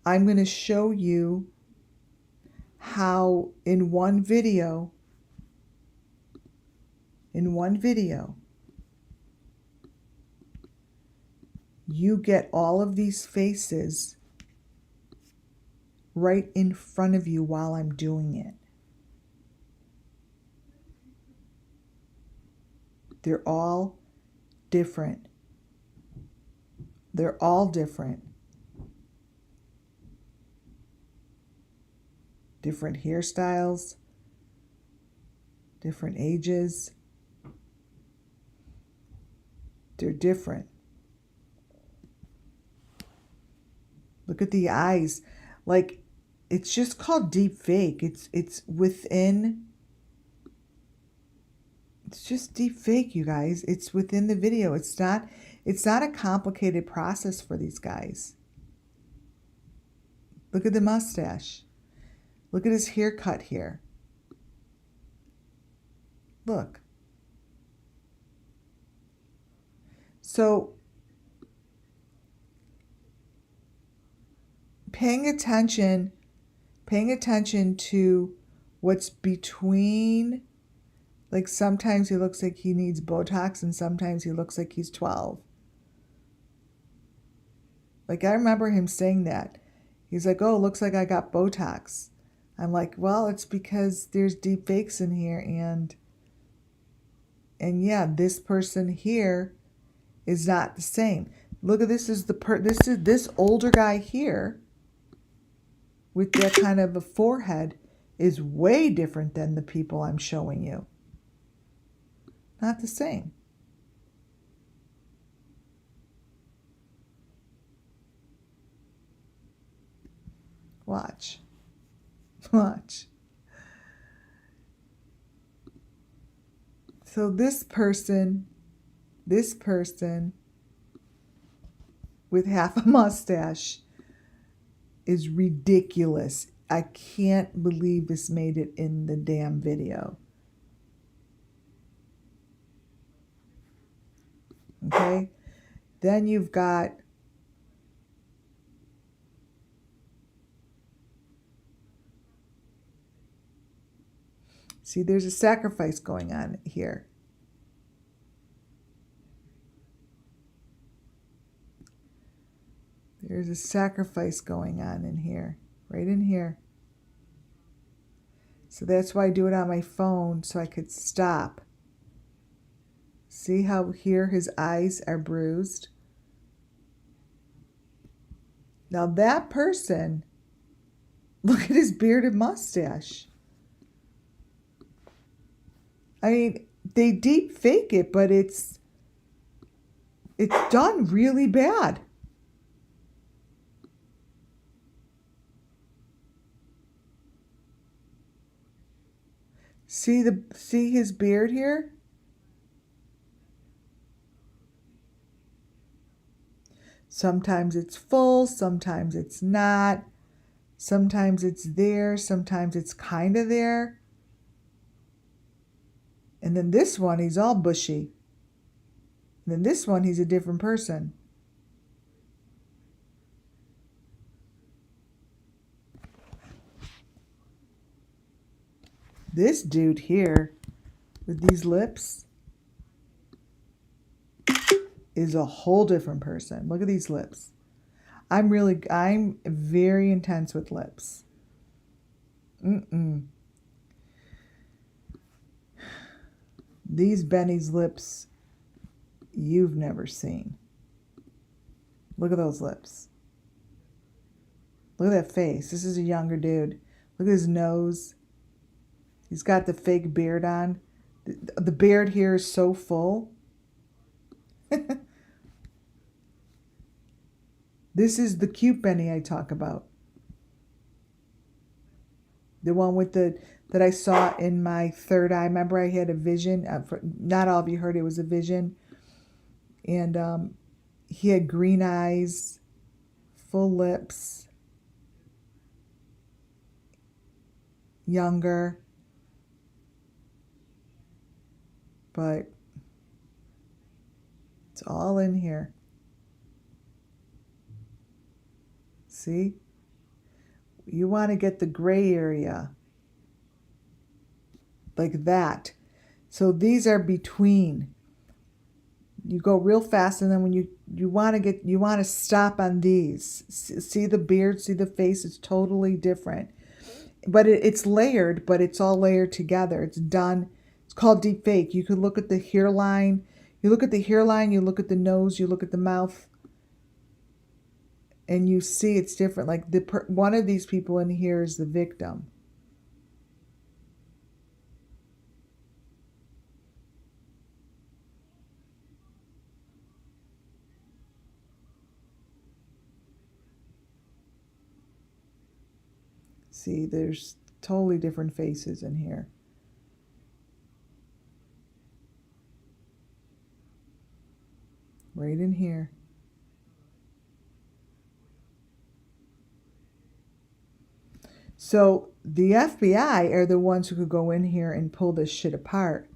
S1: I'm going to show you how in one video, you get all of these faces right in front of you while I'm doing it. They're all different. They're all different. Different hairstyles, different ages. They're different. Look at the eyes. Like, it's just called deep fake. It's within. It's just deep fake, you guys. It's within the video. It's not a complicated process for these guys. Look at the mustache. Look at his haircut here. Look. So, paying attention to what's between, like sometimes he looks like he needs Botox and sometimes he looks like he's 12. Like, I remember him saying that. He's like, oh, looks like I got Botox. I'm like, well, it's because there's deep fakes in here, and yeah, this person here is not the same. Look at this is this older guy here with that kind of a forehead is way different than the people I'm showing you. Not the same. Watch. Watch. So this person with half a mustache is ridiculous. I can't believe this made it in the damn video. Okay? Then you've got see, there's a sacrifice going on here. There's a sacrifice going on in here, right in here. So that's why I do it on my phone, so I could stop. See how here his eyes are bruised? Now that person, look at his bearded mustache. I mean, they deep fake it, but it's done really bad. See his beard here? Sometimes it's full, sometimes it's not. Sometimes it's there, sometimes it's kind of there. And then this one, he's all bushy. And then this one, he's a different person. This dude here with these lips is a whole different person. Look at these lips. I'm very intense with lips. These Benny's lips you've never seen. Look at those lips. Look at that face. This is a younger dude. Look at his nose. He's got the fake beard on. The beard here is so full. This is the cute Benny I talk about. The one with that I saw in my third eye. Remember I had a vision. Not all of you heard it was a vision. And he had green eyes, full lips, younger. But it's all in here. See? You want to get the gray area. Like that. So these are between. You go real fast, and then when you want to stop on these. See the beard, see the face, it's totally different. But it's layered, but it's all layered together. It's done. It's called deep fake. You could look at the hairline. You look at the hairline, you look at the nose, you look at the mouth, and you see it's different. Like one of these people in here is the victim. See, there's totally different faces in here. Right in here. So the FBI are the ones who could go in here and pull this shit apart.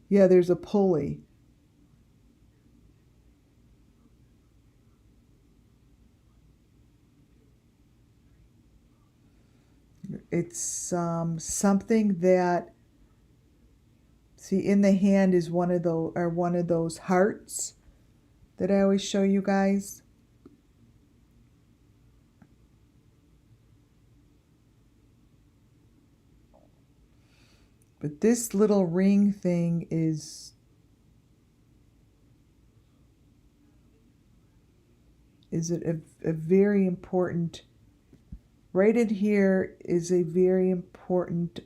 S1: Yeah, there's a pulley. It's something that, see, in the hand is one of those hearts that I always show you guys. But this little ring thing is a very important, right in here is a very important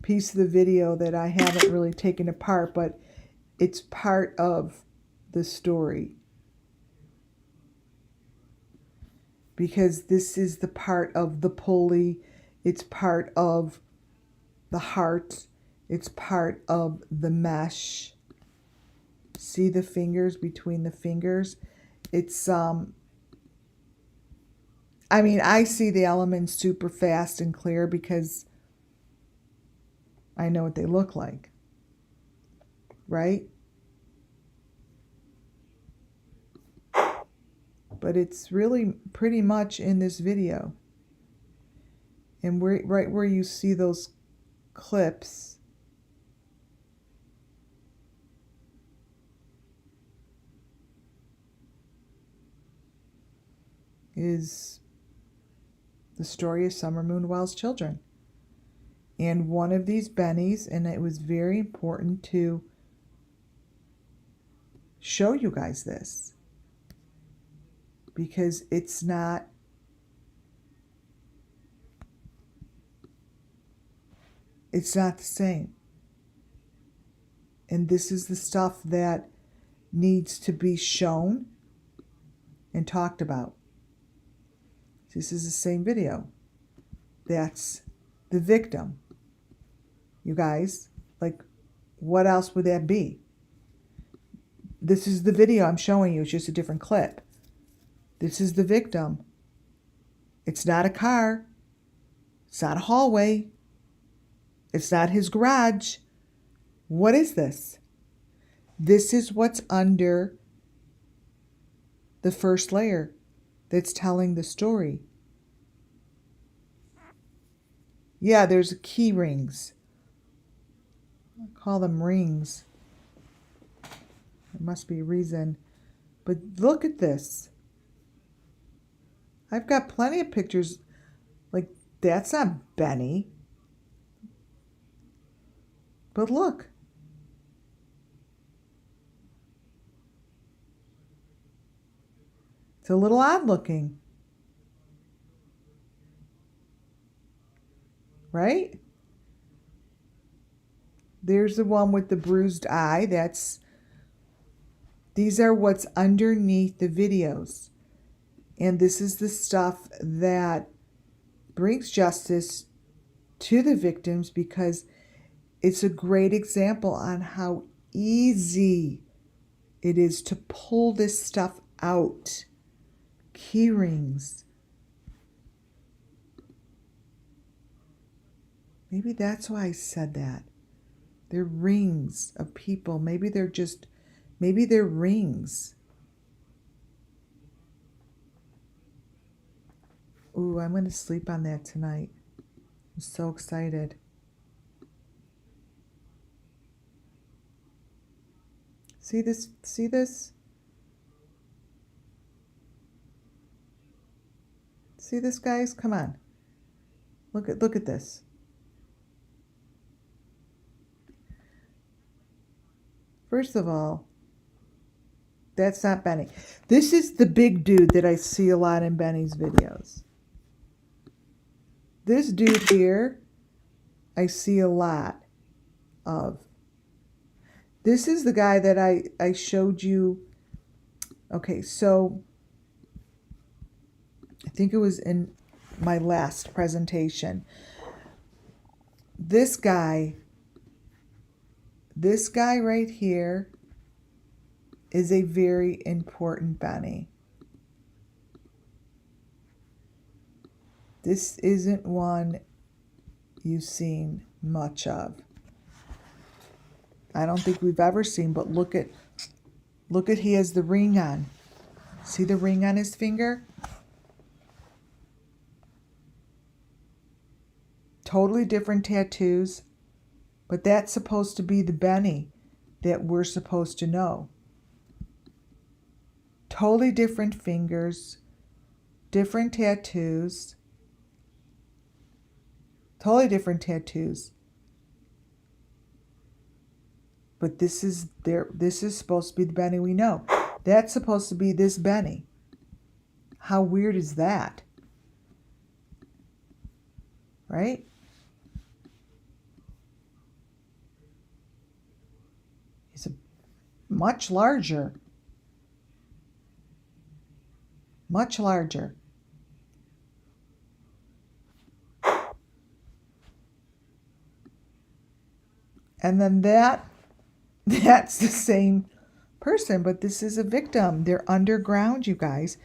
S1: piece of the video that I haven't really taken apart, but it's part of the story. Because this is the part of the pulley, it's part of the heart, it's part of the mesh. See the fingers between the fingers? It's I mean, I see the elements super fast and clear because I know what they look like. Right? But it's really pretty much in this video. And right where you see those clips is the story of Summer Moonwell's children. And one of these Bennies, and it was very important to show you guys this, because it's not the same. And this is the stuff that needs to be shown and talked about. This is the same video. That's the victim. You guys, like, what else would that be? This is the video I'm showing you. It's just a different clip. This is the victim. It's not a car. It's not a hallway. It's not his garage. What is this? This is what's under the first layer that's telling the story. Yeah, there's key rings. I call them rings. There must be a reason. But look at this. I've got plenty of pictures. Like, that's not Benny. But look. It's a little odd looking. Right? There's the one with the bruised eye. These are what's underneath the videos. And this is the stuff that brings justice to the victims, because it's a great example on how easy it is to pull this stuff out. Key rings. Maybe that's why I said that. They're rings of people. Maybe they're rings. Ooh, I'm going to sleep on that tonight. I'm so excited. See this? See this? See this, guys? Come on. Look at this. First of all, that's not Benny. This is the big dude that I see a lot in Benny's videos. This dude here, I see a lot of. This is the guy that I showed you. Okay, so I think it was in my last presentation. This guy right here is a very important Benny. This isn't one you've seen much of. I don't think we've ever seen, but look at he has the ring on. See the ring on his finger? Totally different tattoos, but that's supposed to be the Benny that we're supposed to know. Totally different fingers, different tattoos, totally different tattoos. But this is supposed to be the Benny we know. That's supposed to be this Benny. How weird is that? Right? He's much larger. Much larger. And then that's the same person, but this is a victim. They're underground, you guys.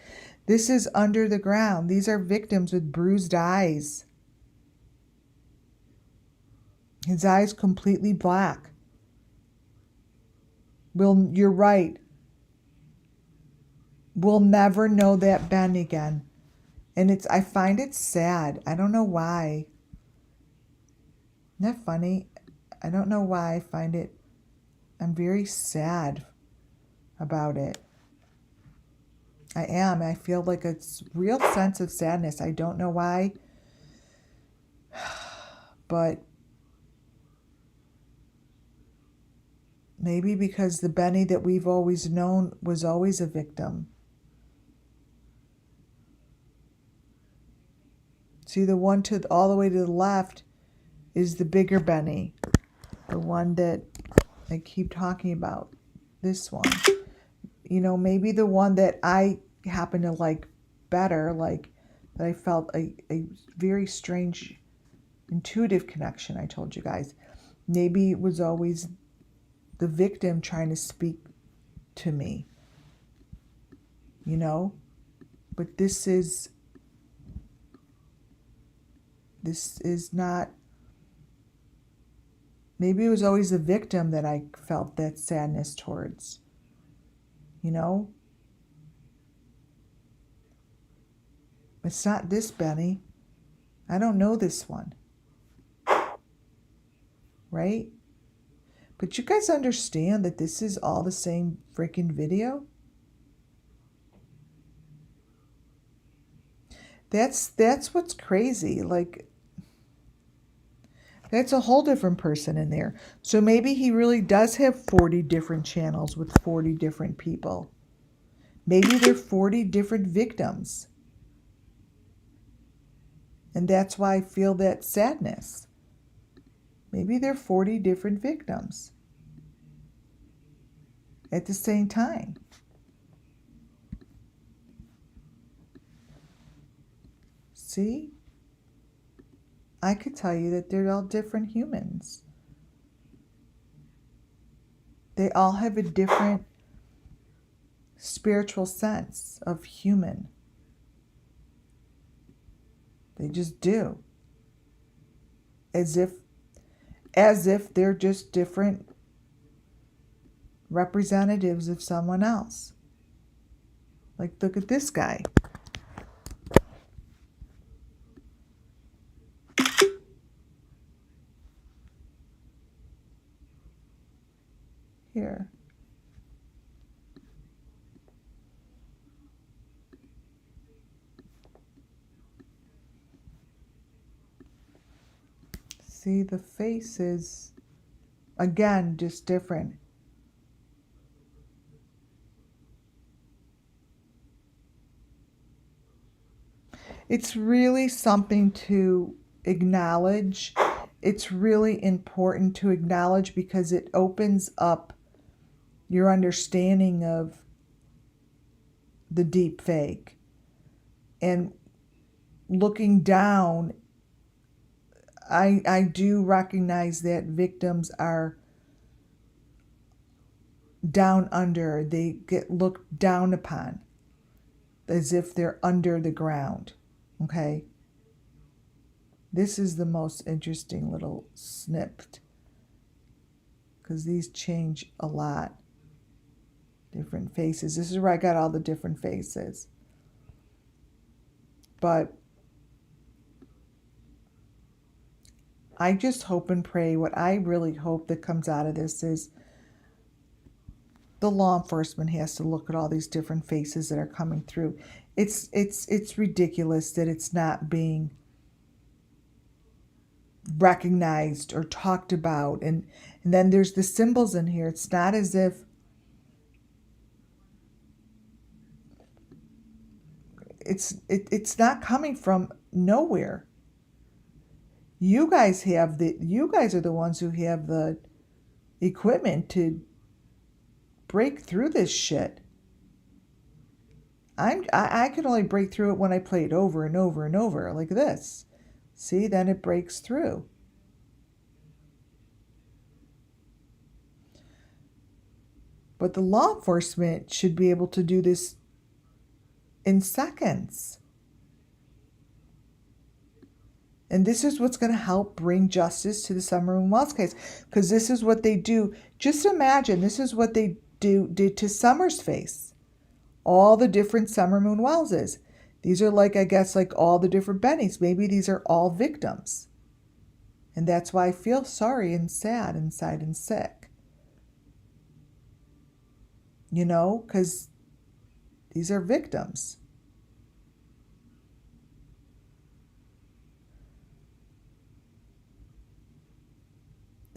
S1: This is under the ground. These are victims with bruised eyes. His eyes completely black. You're right. We'll never know that Ben again. And I find it sad. I don't know why. Isn't that funny? I don't know why I find it. I'm very sad about it. I am. I feel like a real sense of sadness. I don't know why. But maybe because the Benny that we've always known was always a victim. See, the one all the way to the left is the bigger Benny. The one that I keep talking about. This one. You know, maybe the one that I happen to like better, like that I felt a very strange intuitive connection, I told you guys. Maybe it was always the victim trying to speak to me. You know? But this is not. Maybe it was always the victim that I felt that sadness towards. You know? It's not this Benny. I don't know this one. right? But you guys understand that this is all the same freaking video? That's what's crazy. Like, that's a whole different person in there. So maybe he really does have 40 different channels with 40 different people. Maybe they're 40 different victims. And that's why I feel that sadness. Maybe they're 40 different victims at the same time. See? I could tell you that they're all different humans. They all have a different spiritual sense of human. They just do. As if they're just different representatives of someone else. Like, look at this guy. Here. See, the face is, again, just different. It's really something to acknowledge. It's really important to acknowledge because it opens up your understanding of the deep fake. And looking down, I do recognize that victims are down under. They get looked down upon as if they're under the ground. Okay? This is the most interesting little snippet because these change a lot. Different faces. This is where I got all the different faces. But I just hope and pray, what I really hope that comes out of this is the law enforcement has to look at all these different faces that are coming through. It's ridiculous that it's not being recognized or talked about. And then there's the symbols in here. It's not as if it's not coming from nowhere. You guys are the ones who have the equipment to break through this shit. I can only break through it when I play it over and over and over like this. See, then it breaks through. But the law enforcement should be able to do this in seconds. And this is what's going to help bring justice to the Summer Moon Wells case. Because this is what they do. Just imagine, this is what they did to Summer's face. All the different Summer Moon Wellses. These are like, I guess, like all the different Bennies. Maybe these are all victims. And that's why I feel sorry and sad inside and sick. You know, because these are victims.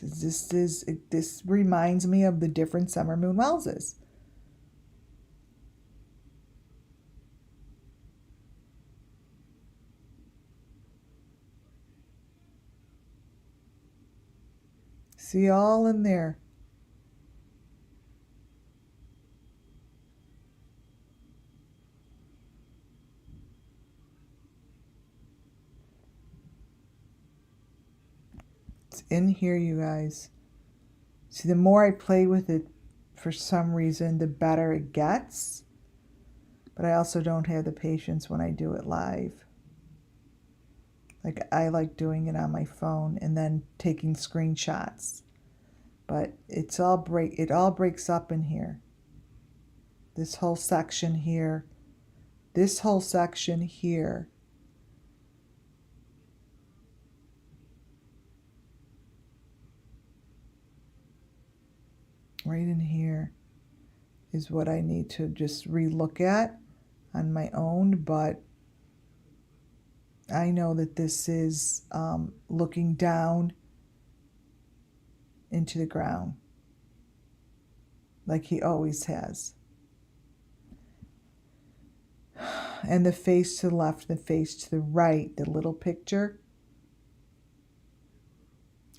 S1: This reminds me of the different Summer Moon Wellses. See, all in there. It's in here, you guys. See, the more I play with it, for some reason, the better it gets. But I also don't have the patience when I do it live. Like, I like doing it on my phone and then taking screenshots. But it all breaks up in here. This whole section here. This whole section here. right in here is what I need to just relook at on my own, but I know that this is looking down into the ground like he always has. And the face to the left, the face to the right, the little picture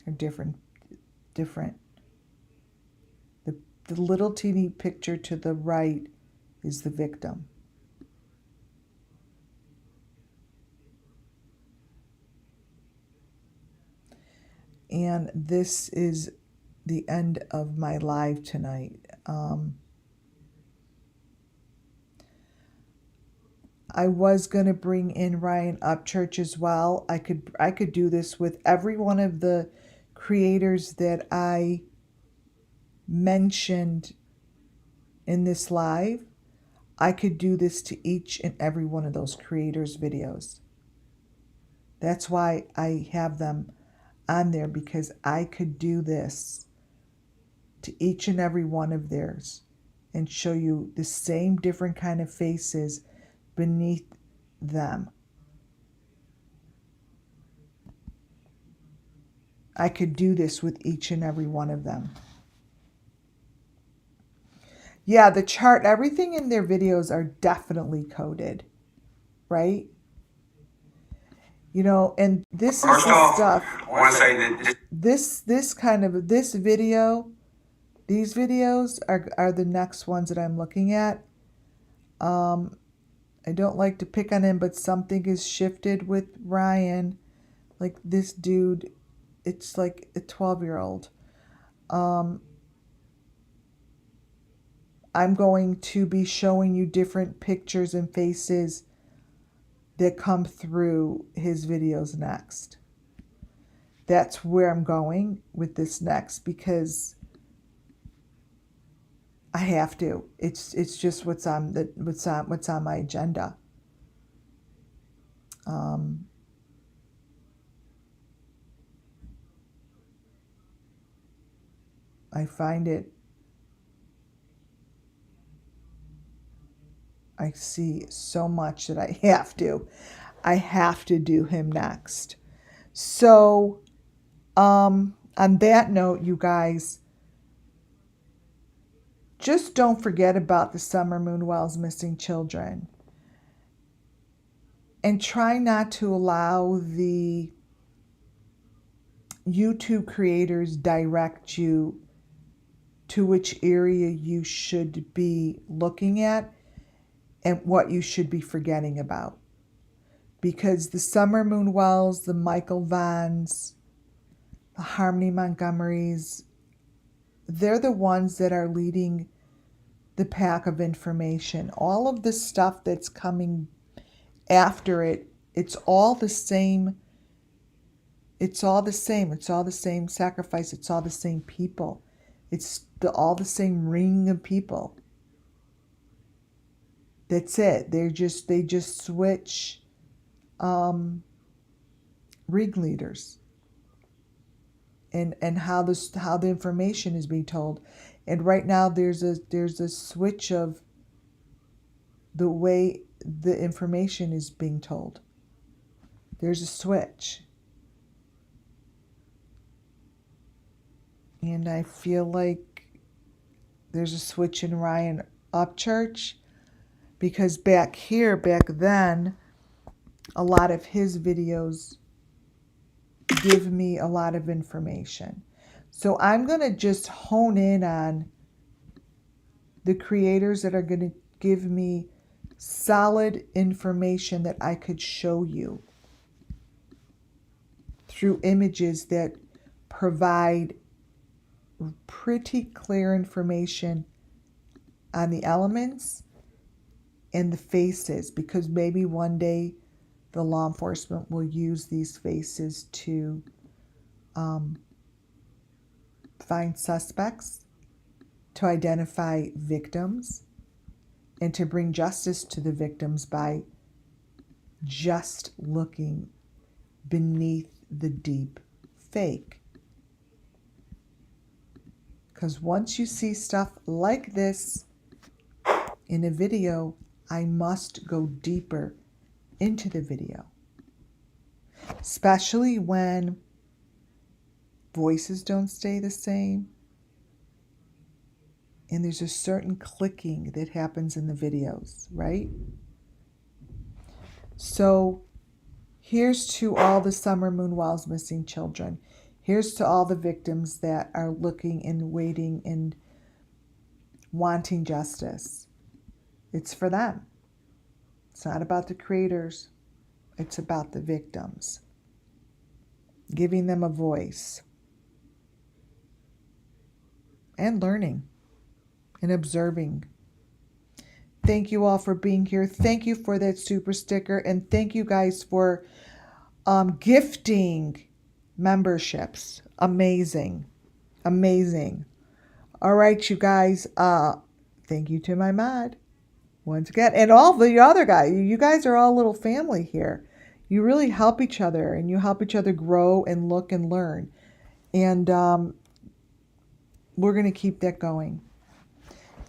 S1: are different. The little teeny picture to the right is the victim. And this is the end of my live tonight. I was going to bring in Ryan Upchurch as well. I could do this with every one of the creators that I mentioned in this live. I could do this to each and every one of those creators' videos. That's why I have them on there, because I could do this to each and every one of theirs and show you the same different kind of faces beneath them. I could do this with each and every one of them. Yeah, the chart, everything in their videos are definitely coded, right? You know, and this is the stuff. I want to say that this video, these videos are the next ones that I'm looking at. I don't like to pick on him, but something is shifted with Ryan. Like this dude, it's like a 12-year-old. I'm going to be showing you different pictures and faces that come through his videos next. That's where I'm going with this next, because I have to. It's just what's on my agenda. I find it. I see so much that I have to. I have to do him next. So, on that note, you guys, just don't forget about the Summer Moon Wells missing children. And try not to allow the YouTube creators direct you to which area you should be looking at and what you should be forgetting about. Because the Summer Moon Wells, the Michael Vans, the Harmony Montgomerys, they're the ones that are leading the pack of information. All of the stuff that's coming after it, it's all the same. It's all the same. It's all the same sacrifice. It's all the same people. It's all the same ring of people. That's it. They just switch ringleaders and how the information is being told. And right now there's a switch of the way the information is being told. There's a switch. And I feel like there's a switch in Ryan Upchurch, because back then, a lot of his videos give me a lot of information. So I'm going to just hone in on the creators that are going to give me solid information that I could show you through images that provide pretty clear information on the elements and the faces, because maybe one day the law enforcement will use these faces to find suspects, to identify victims, and to bring justice to the victims by just looking beneath the deep fake. Because once you see stuff like this in a video, I must go deeper into the video. Especially when voices don't stay the same. And there's a certain clicking that happens in the videos, right? So here's to all the Summer Moonwell's missing children. Here's to all the victims that are looking and waiting and wanting justice. It's for them. It's not about the creators. It's about the victims. Giving them a voice. And learning. And observing. Thank you all for being here. Thank you for that super sticker. And thank you guys for gifting memberships. Amazing. Amazing. All right, you guys. Thank you to my mod. Once again. And all the other guys. You guys are all a little family here. You really help each other. And you help each other grow and look and learn. And we're going to keep that going.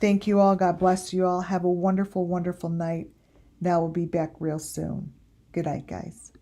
S1: Thank you all. God bless you all. Have a wonderful, wonderful night. Now we'll be back real soon. Good night, guys.